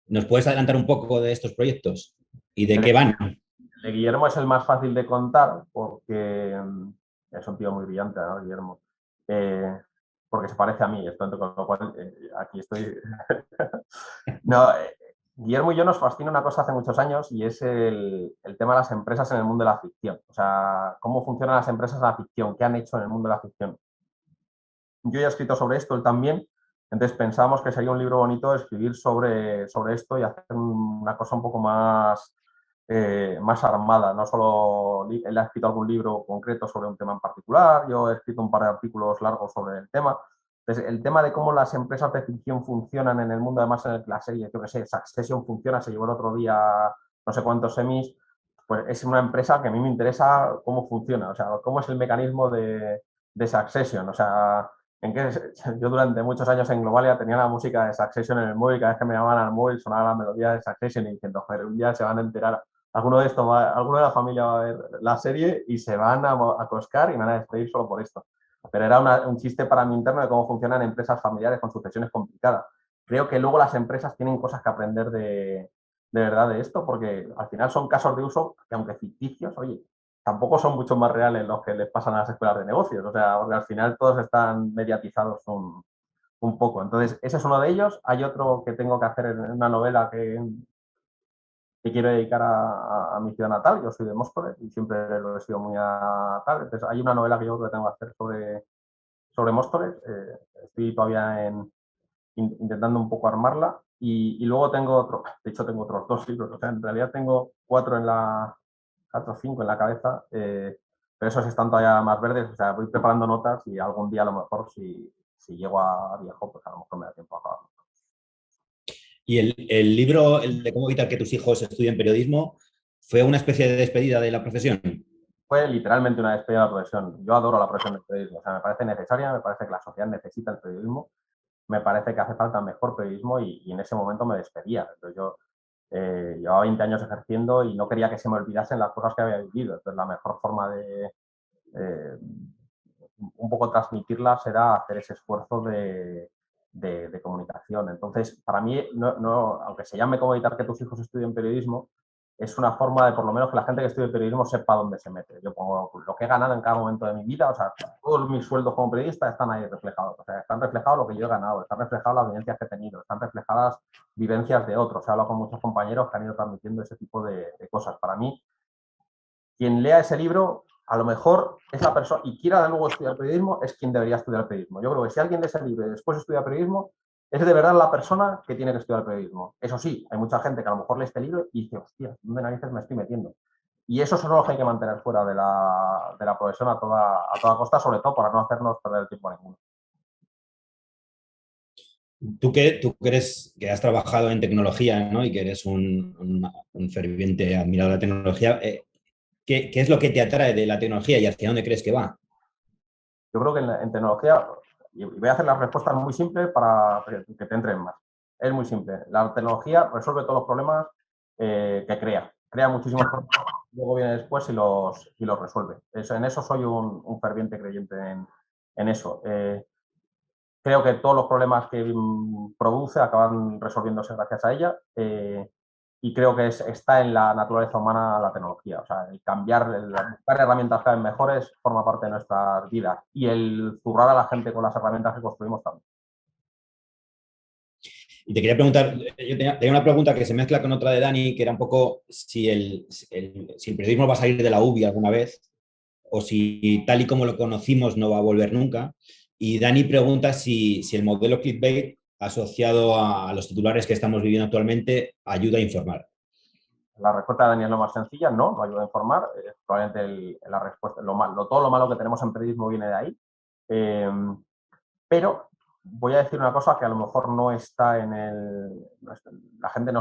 ¿Nos puedes adelantar un poco de estos proyectos y de qué van? el de Guillermo es el más fácil de contar porque es un tío muy brillante, ¿no, Guillermo? Porque se parece a mí, con lo cual aquí estoy. No, Guillermo y yo nos fascina una cosa hace muchos años y es el tema de las empresas en el mundo de la ficción. O sea, cómo funcionan las empresas en la ficción, qué han hecho en el mundo de la ficción. Yo ya he escrito sobre esto, él también, entonces pensamos que sería un libro bonito escribir sobre esto y hacer una cosa un poco más armada. No solo él ha escrito algún libro concreto sobre un tema en particular, yo he escrito un par de artículos largos sobre el tema. Entonces, el tema de cómo las empresas de ficción funcionan en el mundo, además en la serie, yo que sé, Succession funciona, se llevó el otro día no sé cuántos semis, pues es una empresa que a mí me interesa cómo funciona, o sea, cómo es el mecanismo de Succession, o sea, yo durante muchos años en Globalia tenía la música de Succession en el móvil, cada vez que me llamaban al móvil sonaba la melodía de Succession y diciendo, joder, un día se van a enterar, alguno de la familia va a ver la serie y se van a coscar y me van a despedir solo por esto. Pero era un chiste para mí interno de cómo funcionan empresas familiares con sucesiones complicadas. Creo que luego las empresas tienen cosas que aprender de verdad de esto, porque al final son casos de uso que, aunque ficticios, oye, tampoco son mucho más reales los que les pasan a las escuelas de negocios, o sea, porque al final todos están mediatizados un poco. Entonces, ese es uno de ellos. Hay otro que tengo que hacer en una novela que quiero dedicar a mi ciudad natal. Yo soy de Móstoles y siempre lo he sido muy a tal. Entonces, hay una novela que yo creo que tengo que hacer sobre Móstoles. Estoy todavía intentando un poco armarla. Y luego tengo de hecho tengo otros 2 libros. O sea, en realidad tengo 4 o 5 en la cabeza. Pero esos están todavía más verdes. O sea, voy preparando notas y algún día a lo mejor si llego a viejo, pues a lo mejor me da tiempo a acabar. Y el libro, el de cómo evitar que tus hijos estudien periodismo, fue una especie de despedida de la profesión. Fue literalmente una despedida de la profesión. Yo adoro la profesión del periodismo. O sea, me parece necesaria, me parece que la sociedad necesita el periodismo, me parece que hace falta mejor periodismo y en ese momento me despedía. Entonces yo llevaba 20 años ejerciendo y no quería que se me olvidasen las cosas que había vivido. Entonces la mejor forma de un poco transmitirlas era hacer ese esfuerzo de comunicación. Entonces, para mí, aunque se llame cómo evitar que tus hijos estudien periodismo, es una forma de por lo menos que la gente que estudie periodismo sepa dónde se mete. Yo pongo lo que he ganado en cada momento de mi vida, o sea, todos mis sueldos como periodista están ahí reflejados. O sea, están reflejados lo que yo he ganado, están reflejadas las vivencias que he tenido, están reflejadas vivencias de otros. He hablado con muchos compañeros que han ido transmitiendo ese tipo de cosas. Para mí, quien lea ese libro, a lo mejor esa persona, y quiera luego estudiar periodismo, es quien debería estudiar periodismo. Yo creo que si alguien lee ese libro y después estudia periodismo, es de verdad la persona que tiene que estudiar periodismo. Eso sí, hay mucha gente que a lo mejor lee este libro y dice, hostia, ¿dónde narices me estoy metiendo? Y eso son los que hay que mantener fuera de la profesión a toda costa, sobre todo para no hacernos perder el tiempo a ninguno. Tú que eres, que has trabajado en tecnología, ¿no? Y que eres un ferviente admirador de la tecnología, ¿qué es lo que te atrae de la tecnología y hacia dónde crees que va? Yo creo que en tecnología, y voy a hacer las respuestas muy simples para que te entren más. Es muy simple. La tecnología resuelve todos los problemas que crea. Crea muchísimos problemas, luego viene después y los resuelve. En eso soy un ferviente creyente en eso. Creo que todos los problemas que produce acaban resolviéndose gracias a ella. Y creo que está en la naturaleza humana la tecnología. O sea, el buscar herramientas cada vez mejores forma parte de nuestras vidas y el zurrar a la gente con las herramientas que construimos también. Y te quería preguntar, yo tenía una pregunta que se mezcla con otra de Dani, que era un poco si el periodismo va a salir de la UBI alguna vez o si tal y como lo conocimos no va a volver nunca. Y Dani pregunta si el modelo clickbait asociado a los titulares que estamos viviendo actualmente ayuda a informar. La respuesta de Dani es lo más sencilla, no ayuda a informar. Probablemente la respuesta, todo lo malo que tenemos en periodismo viene de ahí. Pero voy a decir una cosa que a lo mejor no está la gente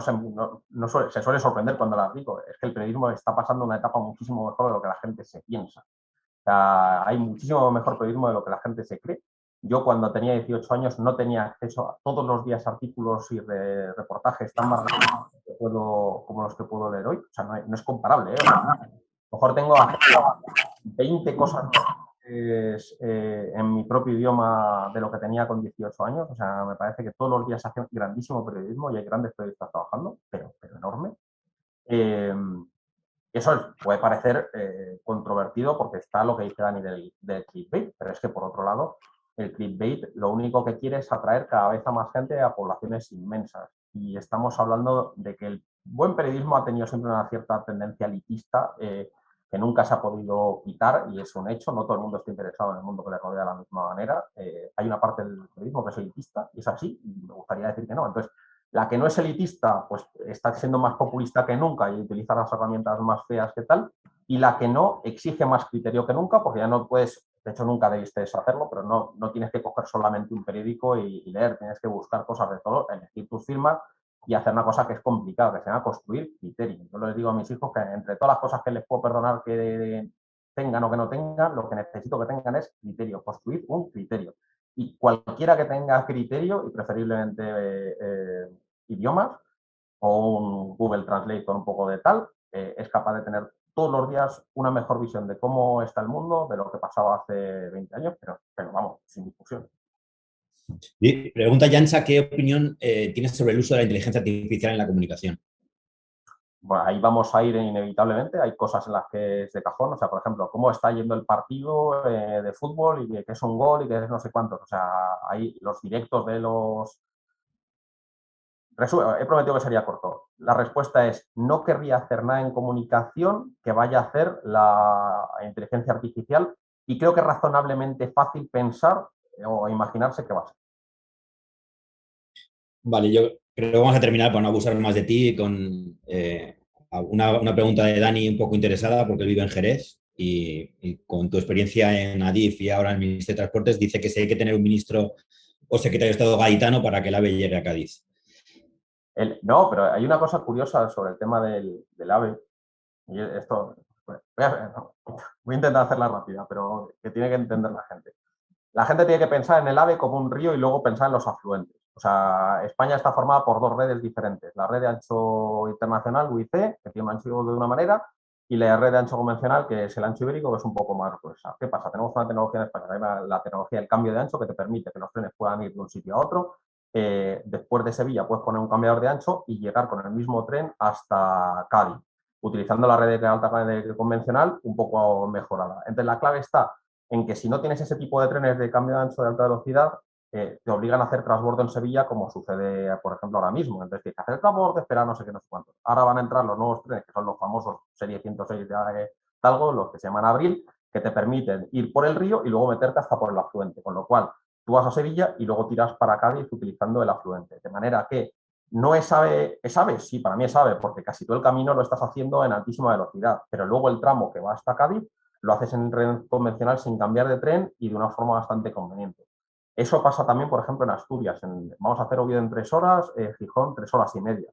se suele sorprender cuando la digo, es que el periodismo está pasando una etapa muchísimo mejor de lo que la gente se piensa. O sea, hay muchísimo mejor periodismo de lo que la gente se cree. Yo cuando tenía 18 años no tenía acceso a todos los días artículos y reportajes tan maravillosos como los que puedo leer hoy. O sea, no es comparable. A lo mejor tengo 20 cosas en mi propio idioma de lo que tenía con 18 años. O sea, me parece que todos los días se hace grandísimo periodismo y hay grandes periodistas trabajando, pero enorme. Eso puede parecer controvertido porque está lo que dice Dani del clickbait, pero es que por otro lado, el clickbait lo único que quiere es atraer cada vez a más gente a poblaciones inmensas. Y estamos hablando de que el buen periodismo ha tenido siempre una cierta tendencia elitista que nunca se ha podido quitar y es un hecho. No todo el mundo está interesado en el mundo que le rodea de la misma manera. Hay una parte del periodismo que es elitista y es así y me gustaría decir que no. Entonces, la que no es elitista, pues está siendo más populista que nunca y utiliza las herramientas más feas que tal. Y la que no exige más criterio que nunca, porque ya no puedes, de hecho nunca debiste hacerlo, pero no tienes que coger solamente un periódico y leer, tienes que buscar cosas de todo, elegir tus firmas y hacer una cosa que es complicada, que se llama construir criterio. Yo les digo a mis hijos que entre todas las cosas que les puedo perdonar que tengan o que no tengan, lo que necesito que tengan es criterio, construir un criterio. Y cualquiera que tenga criterio, y preferiblemente idiomas, o un Google Translate con un poco de tal, es capaz de tener todos los días una mejor visión de cómo está el mundo, de lo que pasaba hace 20 años, pero vamos, sin discusión. Y pregunta Yancha, ¿qué opinión tienes sobre el uso de la inteligencia artificial en la comunicación? Bueno, ahí vamos a ir inevitablemente, hay cosas en las que es de cajón, o sea, por ejemplo, cómo está yendo el partido de fútbol y que es un gol y que es no sé cuántos, o sea, hay los directos de los... He prometido que sería corto. La respuesta es, no querría hacer nada en comunicación que vaya a hacer la inteligencia artificial y creo que es razonablemente fácil pensar o imaginarse que va a ser. Vale, yo creo que vamos a terminar para no abusar más de ti con una pregunta de Dani un poco interesada porque él vive en Jerez y con tu experiencia en Adif y ahora en el Ministerio de Transportes dice que sí hay que tener un ministro o secretario de Estado gaditano para que el AVE llegue a Cádiz. No, pero hay una cosa curiosa sobre el tema del AVE. Y esto, voy a intentar hacerla rápida, pero que tiene que entender la gente. La gente tiene que pensar en el AVE como un río y luego pensar en los afluentes. O sea, España está formada por dos redes diferentes. La red de ancho internacional, UIC, que tiene un ancho de una manera, y la red de ancho convencional, que es el ancho ibérico, que es un poco más gruesa. ¿Qué pasa? Tenemos una tecnología en España, la tecnología del cambio de ancho, que te permite que los trenes puedan ir de un sitio a otro. Después de Sevilla puedes poner un cambiador de ancho y llegar con el mismo tren hasta Cádiz, utilizando la red de alta convencional un poco mejorada. Entonces, la clave está en que si no tienes ese tipo de trenes de cambio de ancho de alta velocidad, te obligan a hacer transbordo en Sevilla, como sucede, por ejemplo, ahora mismo. Entonces, tienes que hacer el transbordo, esperar no sé qué, no sé cuánto. Ahora van a entrar los nuevos trenes, que son los famosos Serie 106 de Talgo, los que se llaman Abril, que te permiten ir por el río y luego meterte hasta por el afluente. Con lo cual, tú vas a Sevilla y luego tiras para Cádiz utilizando el afluente. De manera que no es AVE, es AVE, sí, para mí es AVE, porque casi todo el camino lo estás haciendo en altísima velocidad, pero luego el tramo que va hasta Cádiz lo haces en tren convencional sin cambiar de tren y de una forma bastante conveniente. Eso pasa también, por ejemplo, en Asturias. Vamos a hacer Oviedo en 3 horas, Gijón 3 horas y media.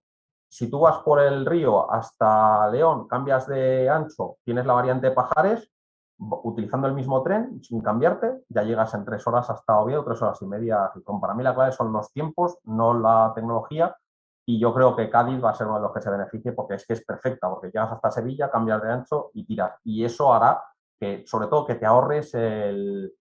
Si tú vas por el río hasta León, cambias de ancho, tienes la variante Pajares, utilizando el mismo tren, sin cambiarte, ya llegas en 3 horas hasta Oviedo, 3 horas y media a Gijón. Para mí la clave son los tiempos, no la tecnología, y yo creo que Cádiz va a ser uno de los que se beneficie porque es que es perfecta, porque llegas hasta Sevilla, cambias de ancho y tiras. Y eso hará que, sobre todo, que te ahorres el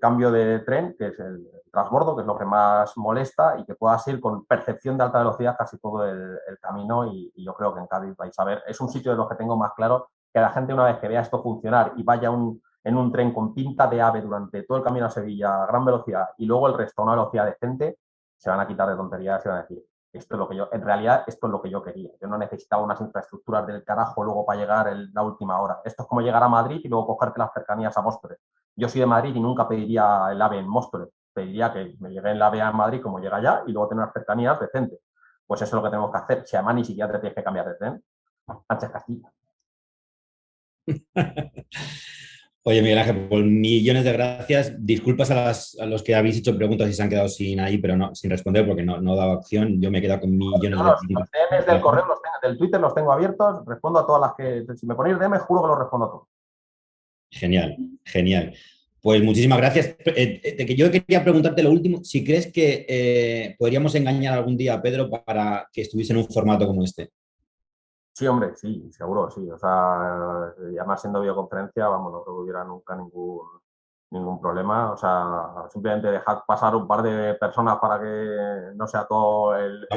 cambio de tren, que es el transbordo, que es lo que más molesta, y que puedas ir con percepción de alta velocidad casi todo el camino. Y yo creo que en Cádiz vais a ver, es un sitio de los que tengo más claro, que la gente una vez que vea esto funcionar y vaya en un tren con pinta de AVE durante todo el camino a Sevilla a gran velocidad y luego el resto a una velocidad decente, se van a quitar de tonterías y van a decir, esto es lo que yo, en realidad, esto es lo que yo quería. Yo no necesitaba unas infraestructuras del carajo luego para llegar en la última hora. Esto es como llegar a Madrid y luego cogerte las cercanías a Móstoles. Yo soy de Madrid y nunca pediría el AVE en Móstoles. Pediría que me llegue el AVE a Madrid como llega allá y luego tener unas cercanías decentes. Pues eso es lo que tenemos que hacer. Si además ni siquiera te tienes que cambiar de tren, Sánchez Castilla. Oye, Miguel Ángel, pues millones de gracias. Disculpas a los que habéis hecho preguntas y se han quedado sin ahí, pero no, sin responder porque no daba opción. Yo me he quedado con millones de Los DMs del correo, del Twitter los tengo abiertos, respondo a todas las que... Si me ponéis DM, juro que los respondo a todos. Genial, genial. Pues muchísimas gracias. Yo quería preguntarte lo último, si crees que podríamos engañar algún día a Pedro para que estuviese en un formato como este. Sí, hombre, sí, seguro, sí. O sea, y además siendo videoconferencia, vamos, no creo que hubiera nunca ningún problema. O sea, simplemente dejar pasar un par de personas para que no sea todo el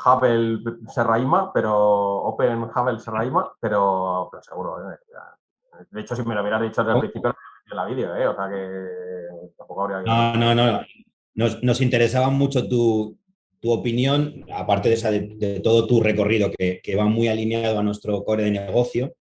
Hubble Serraima, pero Open Hubble Serraima, pero seguro. De hecho, si me lo hubieras dicho desde el principio, en la vídeo, o sea que tampoco habría... No. Nos interesaba mucho tu opinión, aparte de todo tu recorrido, que va muy alineado a nuestro core de negocio.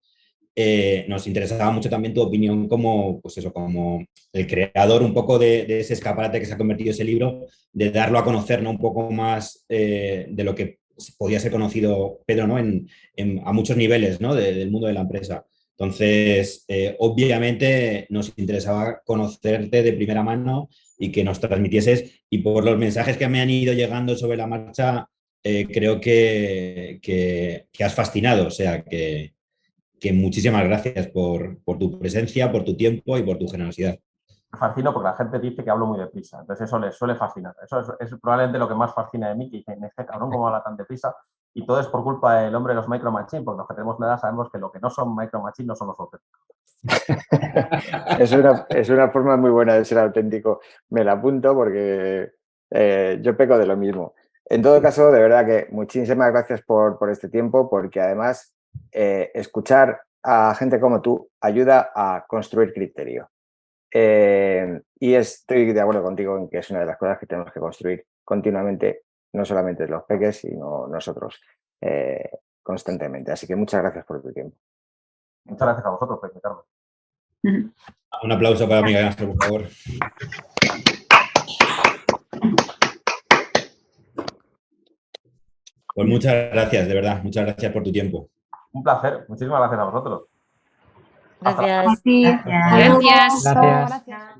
Nos interesaba mucho también tu opinión como, pues eso, como el creador un poco de ese escaparate que se ha convertido ese libro, de darlo a conocer, ¿no? Un poco más de lo que podía ser conocido Pedro, ¿no? A muchos niveles, ¿no? Del mundo de la empresa. Entonces, obviamente nos interesaba conocerte de primera mano y que nos transmitieses, y por los mensajes que me han ido llegando sobre la marcha, creo que has fascinado, o sea, que muchísimas gracias por tu presencia, por tu tiempo y por tu generosidad. Me fascino porque la gente dice que hablo muy deprisa, entonces eso les suele fascinar. Eso es probablemente lo que más fascina de mí, que dicen, este cabrón cómo habla tan deprisa, y todo es por culpa del hombre de los Micro Machines, porque los que tenemos una edad sabemos que lo que no son Micro Machines no son los auténticos. Es una forma muy buena de ser auténtico. Me la apunto porque yo peco de lo mismo. En todo caso, de verdad que muchísimas gracias por este tiempo, porque además escuchar a gente como tú ayuda a construir criterio. Y estoy de acuerdo contigo en que es una de las cosas que tenemos que construir continuamente, no solamente los peques, sino nosotros constantemente. Así que muchas gracias por tu tiempo. Muchas gracias a vosotros, Peque, Carlos. Un aplauso para Miguel Ángel, por favor. Pues muchas gracias, de verdad. Muchas gracias por tu tiempo. Un placer. Muchísimas gracias a vosotros. Gracias. Gracias. Gracias. Gracias.